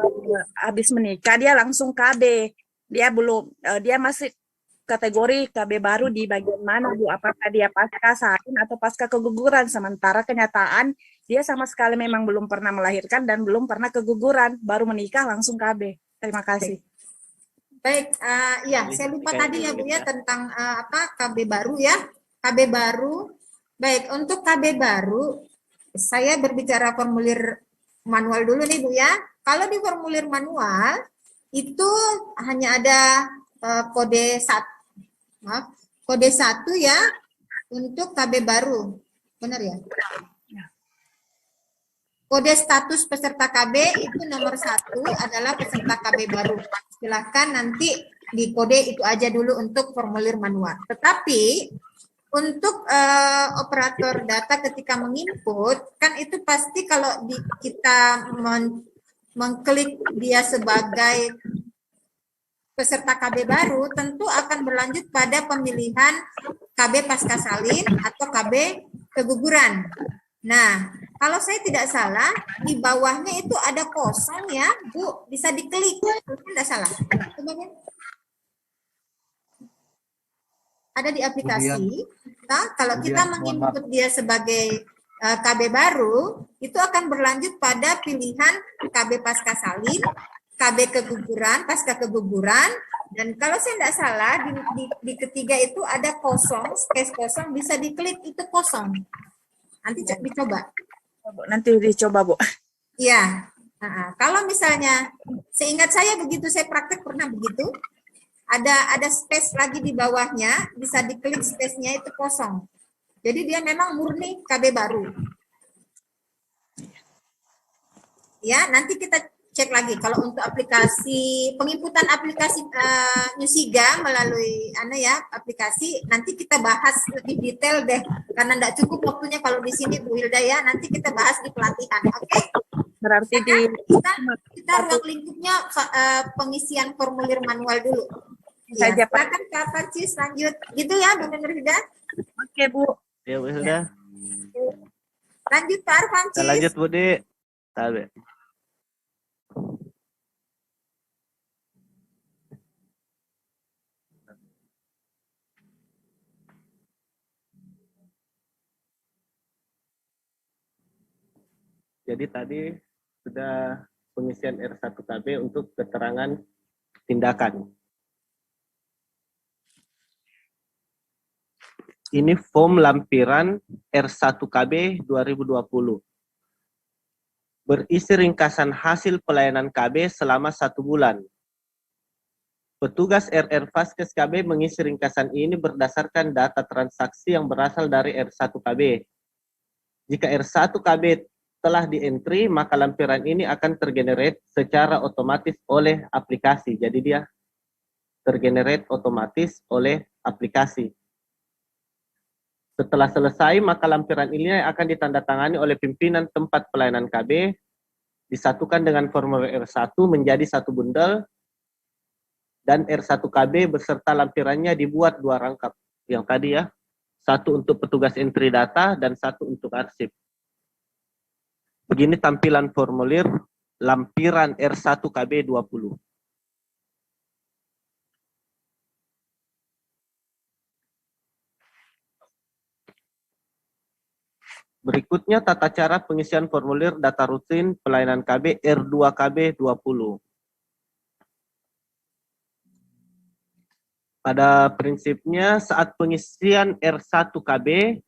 habis menikah dia langsung KB. Dia belum dia masih kategori KB baru di bagian mana Bu? Apakah dia pasca salin atau pasca keguguran? Sementara kenyataan dia sama sekali memang belum pernah melahirkan dan belum pernah keguguran, baru menikah langsung KB. Terima kasih. Baik, ya saya lupa tadi ya Bu ya tentang KB baru ya. KB baru. Baik, untuk KB baru saya berbicara formulir manual dulu nih Bu ya. Kalau di formulir manual itu hanya ada kode 1 ya untuk KB baru. Benar ya? Kode status peserta KB itu nomor 1 adalah peserta KB baru. Silahkan nanti di kode itu aja dulu untuk formulir manual. Tetapi untuk operator data ketika menginput, kan itu pasti kalau kita mengklik dia sebagai peserta KB baru, tentu akan berlanjut pada pemilihan KB pasca salin atau KB keguguran. Nah, Kalau saya tidak salah, di bawahnya itu ada kosong ya, Bu. Bisa diklik. Tidak salah. Coba ya. Ada di aplikasi. Nah, kalau kita menginput dia sebagai KB baru, itu akan berlanjut pada pilihan KB pasca salin, KB keguguran, pasca keguguran, dan kalau saya tidak salah, di ketiga itu ada kosong, space kosong, bisa diklik itu kosong. Nanti dicoba. Nanti dicoba, Bu. Iya. Kalau misalnya, seingat saya begitu, saya praktek pernah begitu, ada space lagi di bawahnya, bisa diklik space-nya itu kosong. Jadi dia memang murni KB baru. Ya, nanti kita cek lagi kalau untuk aplikasi penginputan aplikasi Nusiga melalui aplikasi, nanti kita bahas lebih detail deh karena enggak cukup waktunya kalau di sini Bu Hilda ya, nanti kita bahas di pelatihan. Oke? Berarti kita ruang lingkupnya pengisian formulir manual dulu. Ya, saja, Pak. silakan Kak Parcis lanjut. Gitu ya Bu Nurhida. Oke, Bu. Ya, Bu Hilda. Lanjut Pak Arfancis. Kita lanjut, Bu Di. Tabe. Jadi tadi sudah pengisian R1KB untuk keterangan tindakan. Ini form lampiran R1KB 2020. Berisi ringkasan hasil pelayanan KB selama 1 bulan. Petugas RR Vaskes KB mengisi ringkasan ini berdasarkan data transaksi yang berasal dari R1KB. Jika R1KB telah di-entry, maka lampiran ini akan tergenerate secara otomatis oleh aplikasi. Jadi dia tergenerate otomatis oleh aplikasi. Setelah selesai, maka lampiran ini akan ditandatangani oleh pimpinan tempat pelayanan KB, disatukan dengan formulir R1 menjadi satu bundel, dan R1KB beserta lampirannya dibuat 2 rangkap. Yang tadi ya, satu untuk petugas entry data dan satu untuk arsip. Begini tampilan formulir lampiran R1KB 20. Berikutnya tata cara pengisian formulir data rutin pelayanan KB R2KB 20. Pada prinsipnya saat pengisian R1KB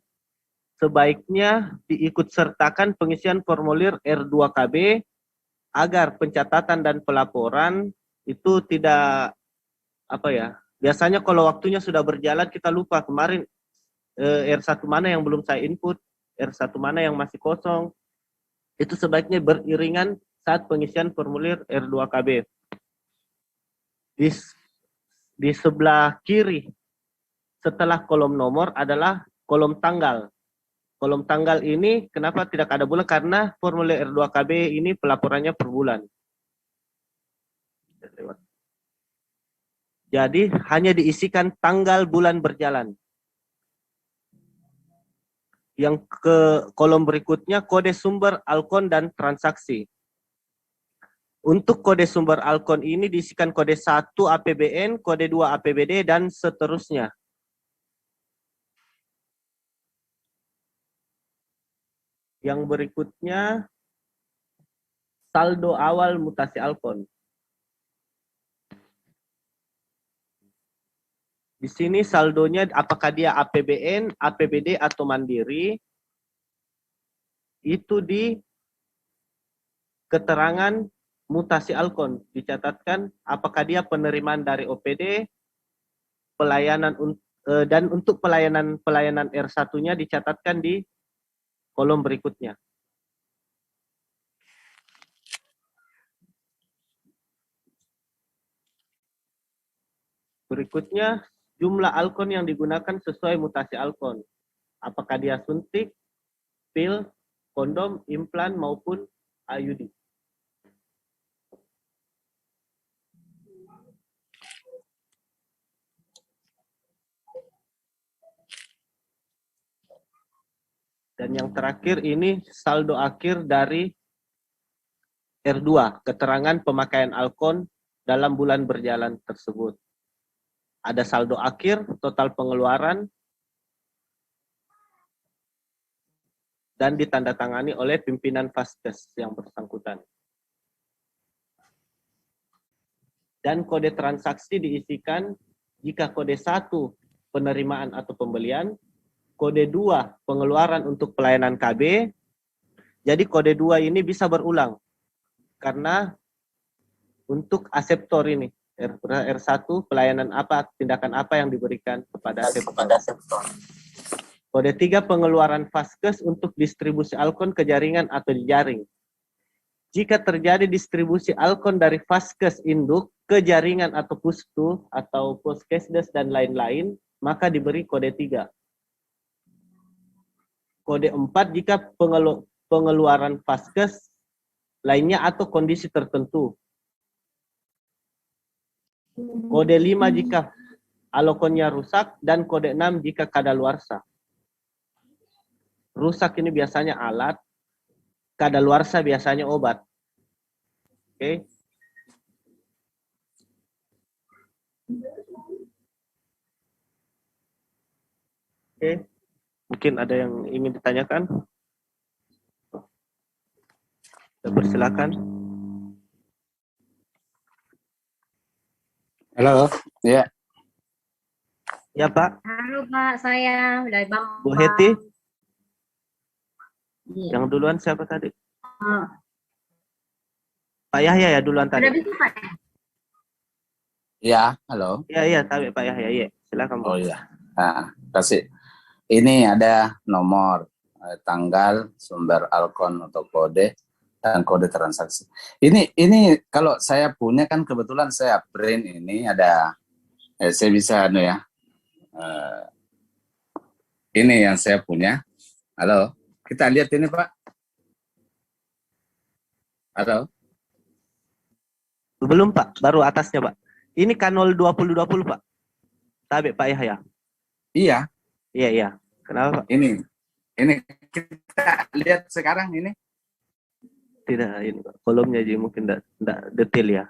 sebaiknya diikutsertakan pengisian formulir R2KB agar pencatatan dan pelaporan itu tidak biasanya kalau waktunya sudah berjalan kita lupa kemarin R1 mana yang belum saya input, R1 mana yang masih kosong. Itu sebaiknya beriringan saat pengisian formulir R2KB. Di sebelah kiri setelah kolom nomor adalah kolom tanggal. Kolom tanggal ini kenapa tidak ada bulan? Karena formulir R2KB ini pelaporannya per bulan. Jadi hanya diisikan tanggal bulan berjalan. Yang ke kolom berikutnya kode sumber Alkon dan transaksi. Untuk kode sumber Alkon ini diisikan kode 1 APBN, kode 2 APBD, dan seterusnya. Yang berikutnya saldo awal mutasi Alkon. Di sini saldonya apakah dia APBN, APBD atau mandiri. Itu di keterangan mutasi Alkon dicatatkan apakah dia penerimaan dari OPD, pelayanan dan untuk pelayanan R1-nya dicatatkan di kolom berikutnya. Berikutnya jumlah Alkon yang digunakan sesuai mutasi Alkon. Apakah dia suntik, pil, kondom, implan maupun IUD. Dan yang terakhir ini saldo akhir dari R2, keterangan pemakaian Alkon dalam bulan berjalan tersebut. Ada saldo akhir, total pengeluaran, dan ditandatangani oleh pimpinan Vaskes yang bersangkutan. Dan kode transaksi diisikan jika kode 1 penerimaan atau pembelian, kode 2 pengeluaran untuk pelayanan KB. Jadi kode 2 ini bisa berulang karena untuk aseptor ini R1 pelayanan apa, tindakan apa yang diberikan kepada aseptor. Kode 3 pengeluaran Vaskes untuk distribusi Alkon ke jaringan atau di jaring. Jika terjadi distribusi Alkon dari Vaskes induk ke jaringan atau pustu atau Poskesdes dan lain-lain, maka diberi kode 3. Kode 4 jika pengeluaran Vaskes lainnya atau kondisi tertentu. Kode 5 jika alokonnya rusak dan kode 6 jika kadaluarsa. Rusak ini biasanya alat, kadaluarsa biasanya obat. Oke. Oke. Mungkin ada yang ingin ditanyakan? Persilakan. Halo, ya. Ya Pak, Halo Pak, saya dari Bambang. Bu Heti. Iya. Yang duluan siapa tadi? Oh, Pak Yahya ya duluan udah tadi. bisa Pak? Ya, halo. Iya, tahu ya Pak Yahya. Iya, silakan Bu. Oh iya. Nah, kasih. Ini ada nomor, tanggal, sumber Alkon atau kode, dan kode transaksi. Ini kalau saya punya kan kebetulan saya print ini ada, saya bisa ini yang saya punya. Halo, kita lihat ini Pak. Halo. Belum Pak, baru atasnya Pak. Ini K0 2020 Pak. Tabe Pak Yahya. Iya, Iya. Kenapa Pak? ini kita lihat sekarang ini. Tidak ini Pak. Kolomnya aja mungkin tidak detail ya.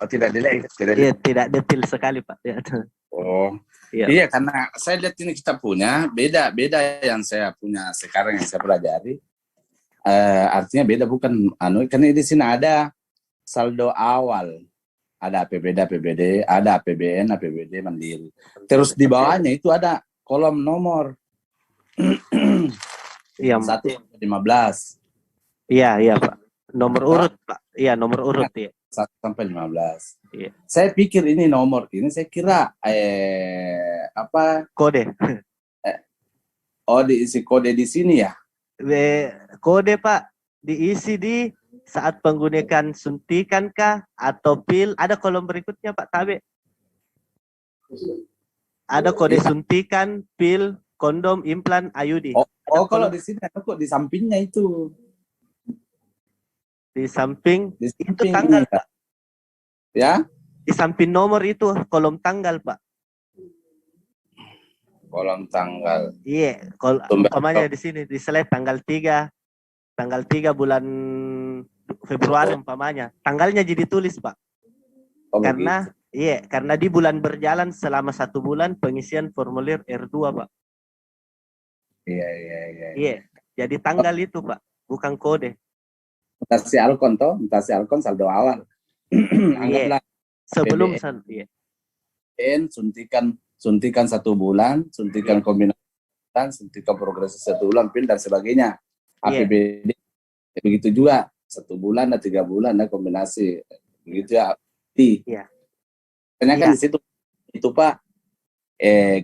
Oh, tidak dilihat. Iya, tidak detail sekali Pak. Ya. Oh, Iya. iya karena saya lihat ini kita punya beda yang saya punya sekarang yang saya pelajari. Artinya beda bukan karena di sini ada saldo awal, ada APBD, ada APBN, APBD mandiri. Terus di bawahnya itu ada kolom nomor. Iya. 1-15. Iya Pak. Nomor urut Pak. Iya, nomor urut ya. 1-15. Iya. Saya pikir ini nomor ini saya kira Kode. diisi kode di sini ya. Kode Pak diisi di saat menggunakan suntikan kah atau pil, ada kolom berikutnya Pak Tabe. Ada kode suntikan, pil, kondom, implan, IUD. Oh kalau di sini kok di sampingnya itu. Di samping Di itu samping tanggal ini, Pak. Ya. Di samping nomor itu kolom tanggal Pak. Kolom tanggal. Iya, Sumber- umpamanya di sini di slide tanggal 3 bulan Februari umpamanya. Tanggalnya jadi tulis Pak. Oh, Karena iya, karena di bulan berjalan selama 1 bulan pengisian formulir R2 Pak. Iya. Iya, jadi tanggal itu Pak, bukan kode. Mutasi Alkon saldo awal. Anggaplah Sebelum APBN. iya. suntikan 1 bulan, suntikan kombinasi, suntikan progresif 1 bulan, pil dan sebagainya. APBD begitu juga 1 bulan dan 3 bulan dan kombinasi begitu ya. Iya. Karena kan di situ itu Pak,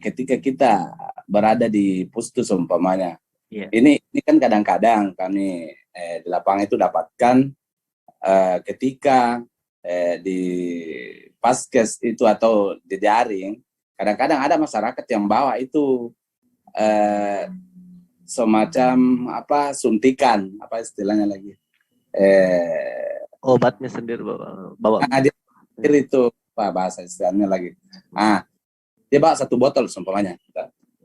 ketika kita berada di pustus umpamanya, ini kan kadang-kadang kami di lapangan itu dapatkan ketika di Vaskes itu atau di daring, kadang-kadang ada masyarakat yang bawa itu semacam suntikan, apa istilahnya lagi, Obatnya sendiri bawa. dia itu Pak bahasa istilahnya lagi. Dia bawa 1 botol umpamanya.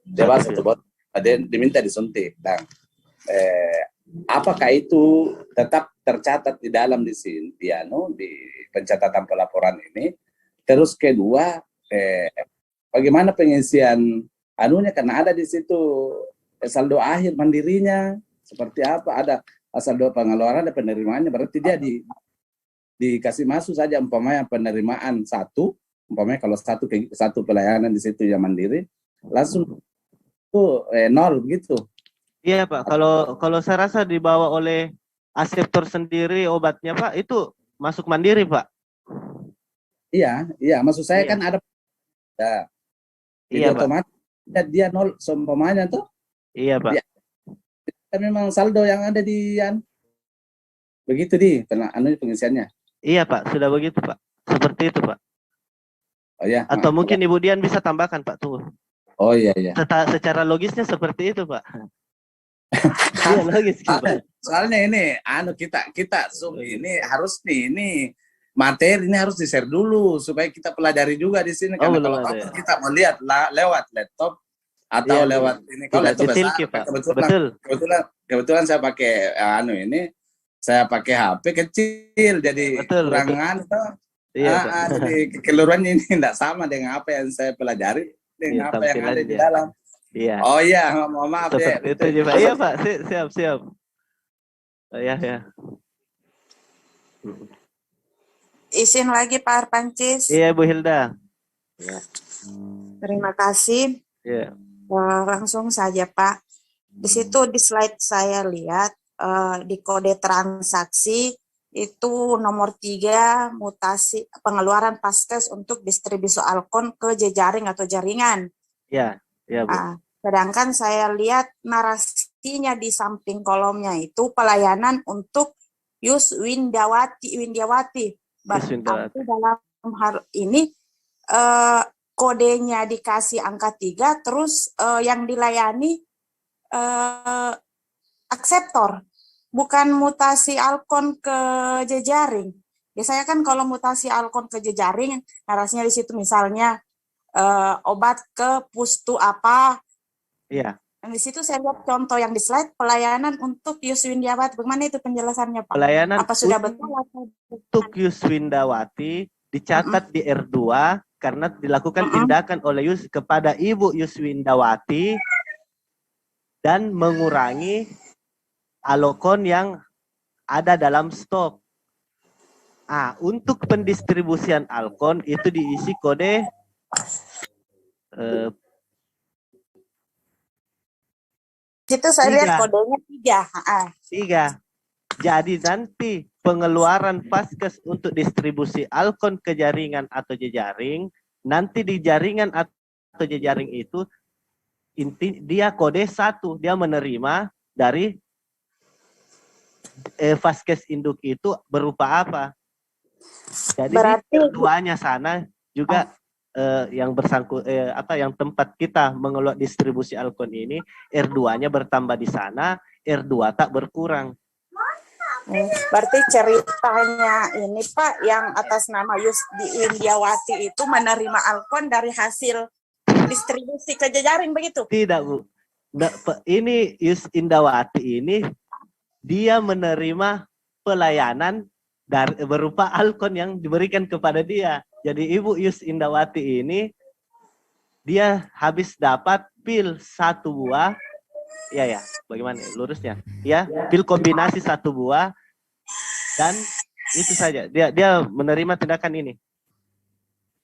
Dia bawa satu botol, dia diminta disuntik. Dan apakah itu tetap tercatat di dalam di sini, di pencatatan pelaporan ini? Terus kedua, bagaimana pengisian anunya, karena ada di situ saldo akhir mandirinya seperti apa, ada saldo pengeluaran, ada penerimaannya, berarti dia dikasih masuk saja umpamanya penerimaan satu, umpamanya kalau satu pelayanan di situ yang mandiri langsung tuh nol begitu. Iya Pak, kalau saya rasa dibawa oleh aseptor sendiri obatnya Pak, itu masuk mandiri Pak. Iya, maksud saya Iya. kan ada Iya Pak. otomatis dia nol seumpamanya tuh. Iya Pak. Dia, memang saldo yang ada di begitu pengisiannya. Iya Pak, sudah begitu Pak. Seperti itu Pak. Oh ya. Atau mungkin Ibu Dian bisa tambahkan Pak, tunggu. Oh iya. Secara logisnya seperti itu Pak. Iya logis Pak. Soalnya ini kita ini harus ini materi ini harus di-share dulu supaya kita pelajari juga di sini, karena kalau kita melihat lewat laptop atau lewat ini, kalau laptop kebetulan saya pakai saya pakai HP kecil, jadi kurangan jadi kekeluarannya ini tidak sama dengan apa yang saya pelajari dengan apa yang ada di dalam. Iya. Oh iya, mohon maaf ya. Itu aja Pak. Iya Pak, siap. Ya. Izin lagi Pak Arpancis. Iya Bu Hilda. Ya. Terima kasih. Iya. Langsung saja Pak. Di situ di slide saya lihat di kode transaksi itu nomor 3 mutasi pengeluaran Paskes untuk distribusi Alkon ke jejaring atau jaringan. Iya. Ya, Bu. Sedangkan saya lihat narasinya di samping kolomnya itu pelayanan untuk Windiawati. Berarti dalam hal ini kodenya dikasih angka 3, terus yang dilayani akseptor, bukan mutasi Alkon ke jejaring. Biasanya kan kalau mutasi Alkon ke jejaring, narasinya di situ misalnya obat ke pustu apa. Iya. Dan di situ saya lihat contoh yang di slide pelayanan untuk Yuswindiawati. Bagaimana itu penjelasannya Pak? Pelayanan apa sudah betul atau untuk Yuswindawati dicatat di R2 karena dilakukan tindakan oleh kepada Ibu Yuswindawati dan mengurangi alokon yang ada dalam stok. Untuk pendistribusian alkon itu diisi kode itu saya lihat kodenya 3. Jadi nanti pengeluaran Paskes untuk distribusi alkon ke jaringan atau jejaring, nanti di jaringan atau jejaring itu dia kode 1, dia menerima dari Paskes induk itu berupa apa? Jadi keduanya sana juga yang bersangkut yang tempat kita mengelola distribusi alkon ini R2-nya bertambah di sana, R2 tak berkurang. Berarti ceritanya ini Pak yang atas nama Yuswindiawati itu menerima alkon dari hasil distribusi ke jejaring begitu? Tidak Bu. Ini Yuswindiawati ini dia menerima pelayanan berupa alkon yang diberikan kepada dia. Jadi Ibu Yuswindiawati ini dia habis dapat pil 1 buah. Ya, bagaimana lurusnya? Ya, pil kombinasi 1 buah dan itu saja. Dia menerima tindakan ini.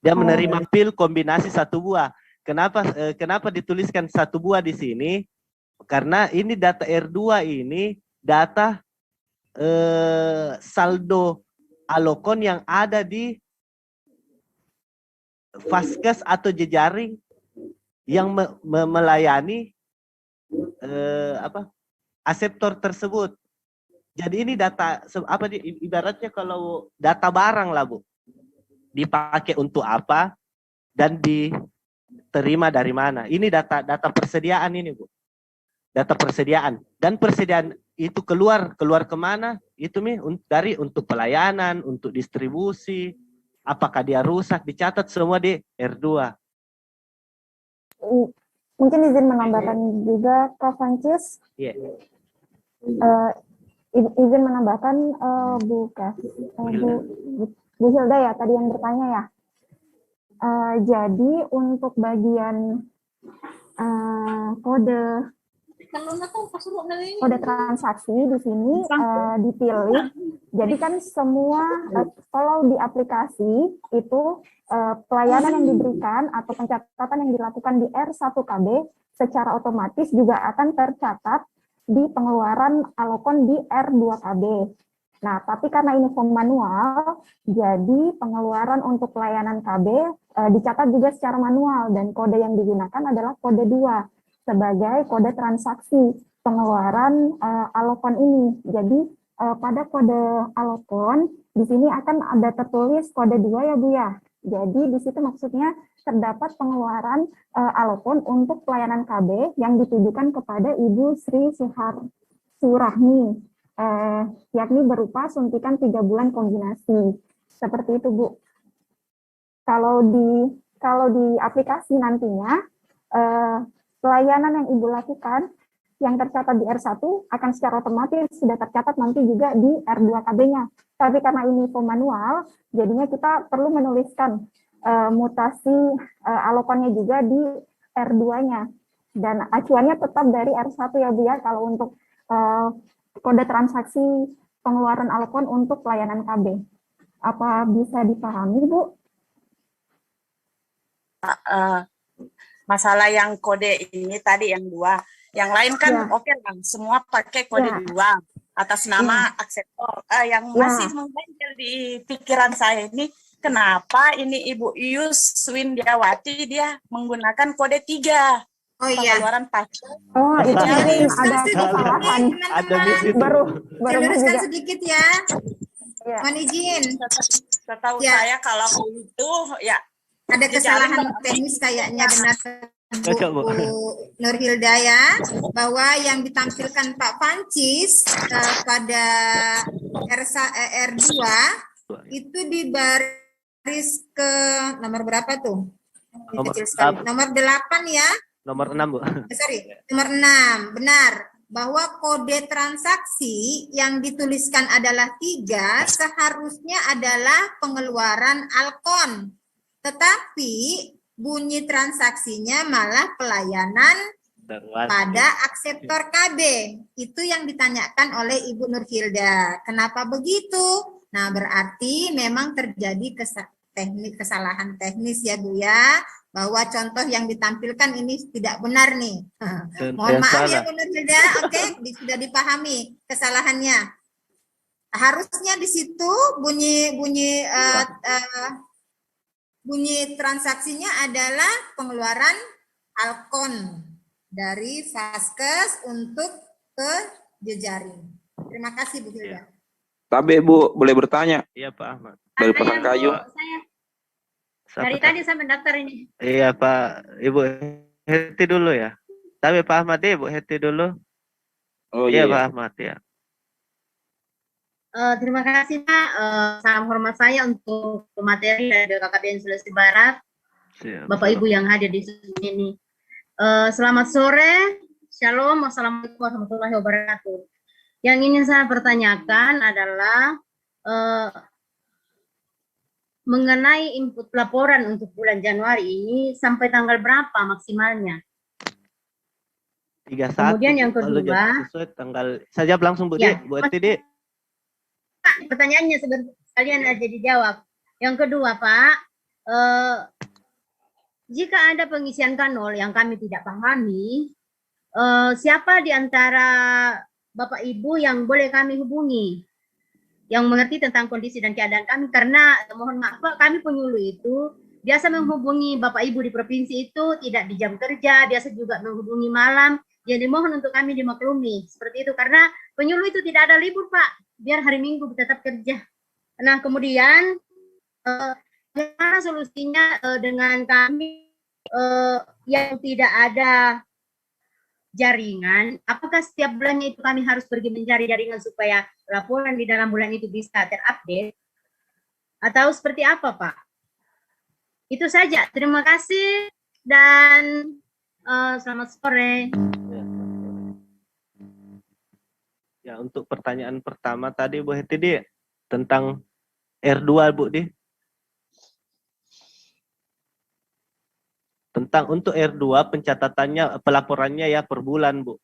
Dia menerima pil kombinasi 1 buah. Kenapa dituliskan 1 buah di sini? Karena ini data R2 ini data saldo alokon yang ada di Paskes atau jejaring yang melayani aseptor tersebut. Jadi ini data ibaratnya kalau data barang lah Bu. Dipakai untuk apa dan diterima dari mana. Ini data persediaan ini Bu. Data persediaan dan persediaan itu keluar kemana? Itu untuk pelayanan, untuk distribusi. Apakah dia rusak, dicatat semua di R2. Mungkin izin menambahkan juga Kak Francis. Iya. Izin menambahkan Bu Hilda ya tadi yang bertanya ya. Jadi untuk bagian kode transaksi di sini dipilih. Jadi kan semua kalau di aplikasi itu pelayanan yang diberikan atau pencatatan yang dilakukan di R1KB secara otomatis juga akan tercatat di pengeluaran alokon di R2KB. Nah, tapi karena ini form manual, jadi pengeluaran untuk pelayanan KB dicatat juga secara manual dan kode yang digunakan adalah kode 2 sebagai kode transaksi pengeluaran alokon ini. Jadi pada kode alokon di sini akan ada tertulis kode 2 ya Bu ya. Jadi di situ maksudnya terdapat pengeluaran alokon untuk pelayanan KB yang ditujukan kepada Ibu Sri Surahmi, yakni berupa suntikan 3 bulan kombinasi. Seperti itu Bu. Kalau di aplikasi nantinya pelayanan yang Ibu lakukan yang tercatat di R1 akan secara otomatis sudah tercatat nanti juga di R2KB-nya. Tapi karena ini form manual, jadinya kita perlu menuliskan mutasi alokonnya juga di R2-nya. Dan acuannya tetap dari R1 ya Bu ya, kalau untuk kode transaksi pengeluaran alokon untuk pelayanan KB. Apa bisa dipahami Bu? Masalah yang kode ini tadi yang 2. Yang lain kan oke lah, semua pakai kode 2 atas nama akseptor. Yang masih mengganjal di pikiran saya ini, kenapa ini Ibu Ius Swindiawati dia menggunakan kode 3 pengeluaran pajak. Oh, itu mungkin ada kesalahan. Ada miss itu. Baru Luruskan juga. sedikit ya. Mohon izin. Setahu saya kalau itu ya ada kesalahan teknis kayaknya benar Bu Nur Hilda ya, bahwa yang ditampilkan Pak Pancis pada R2 itu di baris ke nomor berapa tuh? Nomor 8 ya. Nomor 6 Bu. Nomor 6, benar. Bahwa kode transaksi yang dituliskan adalah 3 seharusnya adalah pengeluaran alkon. Tetapi bunyi transaksinya malah pelayanan pada akseptor KB. Itu yang ditanyakan oleh Ibu Nur Hilda. Kenapa begitu? Nah, berarti memang terjadi kesalahan teknis ya Bu ya, bahwa contoh yang ditampilkan ini tidak benar nih. Mohon maaf ya Bu Nur Hilda, oke, sudah dipahami kesalahannya. Harusnya di situ bunyi transaksinya adalah pengeluaran alkon dari Vaskes untuk ke jejaring. Terima kasih Bu Hilda. Tapi Bu, boleh bertanya? Iya Pak Ahmad. Dari Pasangkayu. Dari tadi saya mendaftar ini. Iya Pak, Ibu Heti dulu ya. Tapi Pak Ahmad Ibu Heti dulu. Oh iya iya. Pak Ahmad ya. Terima kasih Pak. Salam hormat saya untuk materi dari KKBN Sulawesi Barat. Siap. Bapak Ibu yang hadir di sini. Selamat sore. Shalom. Wassalamualaikum warahmatullahi wabarakatuh. Yang ingin saya pertanyakan adalah mengenai input laporan untuk bulan Januari ini sampai tanggal berapa maksimalnya? 31. Kemudian yang kedua, sesuai tanggal. Saya jawab langsung Bu Ya. Bu Eti Dik. Pertanyaannya sekalian aja dijawab. Yang kedua Pak, jika ada pengisian kanol yang kami tidak pahami, siapa di antara Bapak Ibu yang boleh kami hubungi, yang mengerti tentang kondisi dan keadaan kami? Karena mohon maaf Pak, kami penyuluh itu biasa menghubungi Bapak Ibu di provinsi itu tidak di jam kerja, biasa juga menghubungi malam. Jadi mohon untuk kami dimaklumi seperti itu, karena penyuluh itu tidak ada libur Pak, biar hari Minggu tetap kerja. Nah kemudian bagaimana solusinya dengan kami yang tidak ada jaringan? Apakah setiap bulannya itu kami harus pergi mencari jaringan supaya laporan di dalam bulan itu bisa terupdate? Atau seperti apa Pak? Itu saja, terima kasih dan Selamat sore. Ya, untuk pertanyaan pertama tadi Bu Heti Di, tentang R2 Bu Di. Tentang untuk R2 pencatatannya, pelaporannya ya per bulan Bu.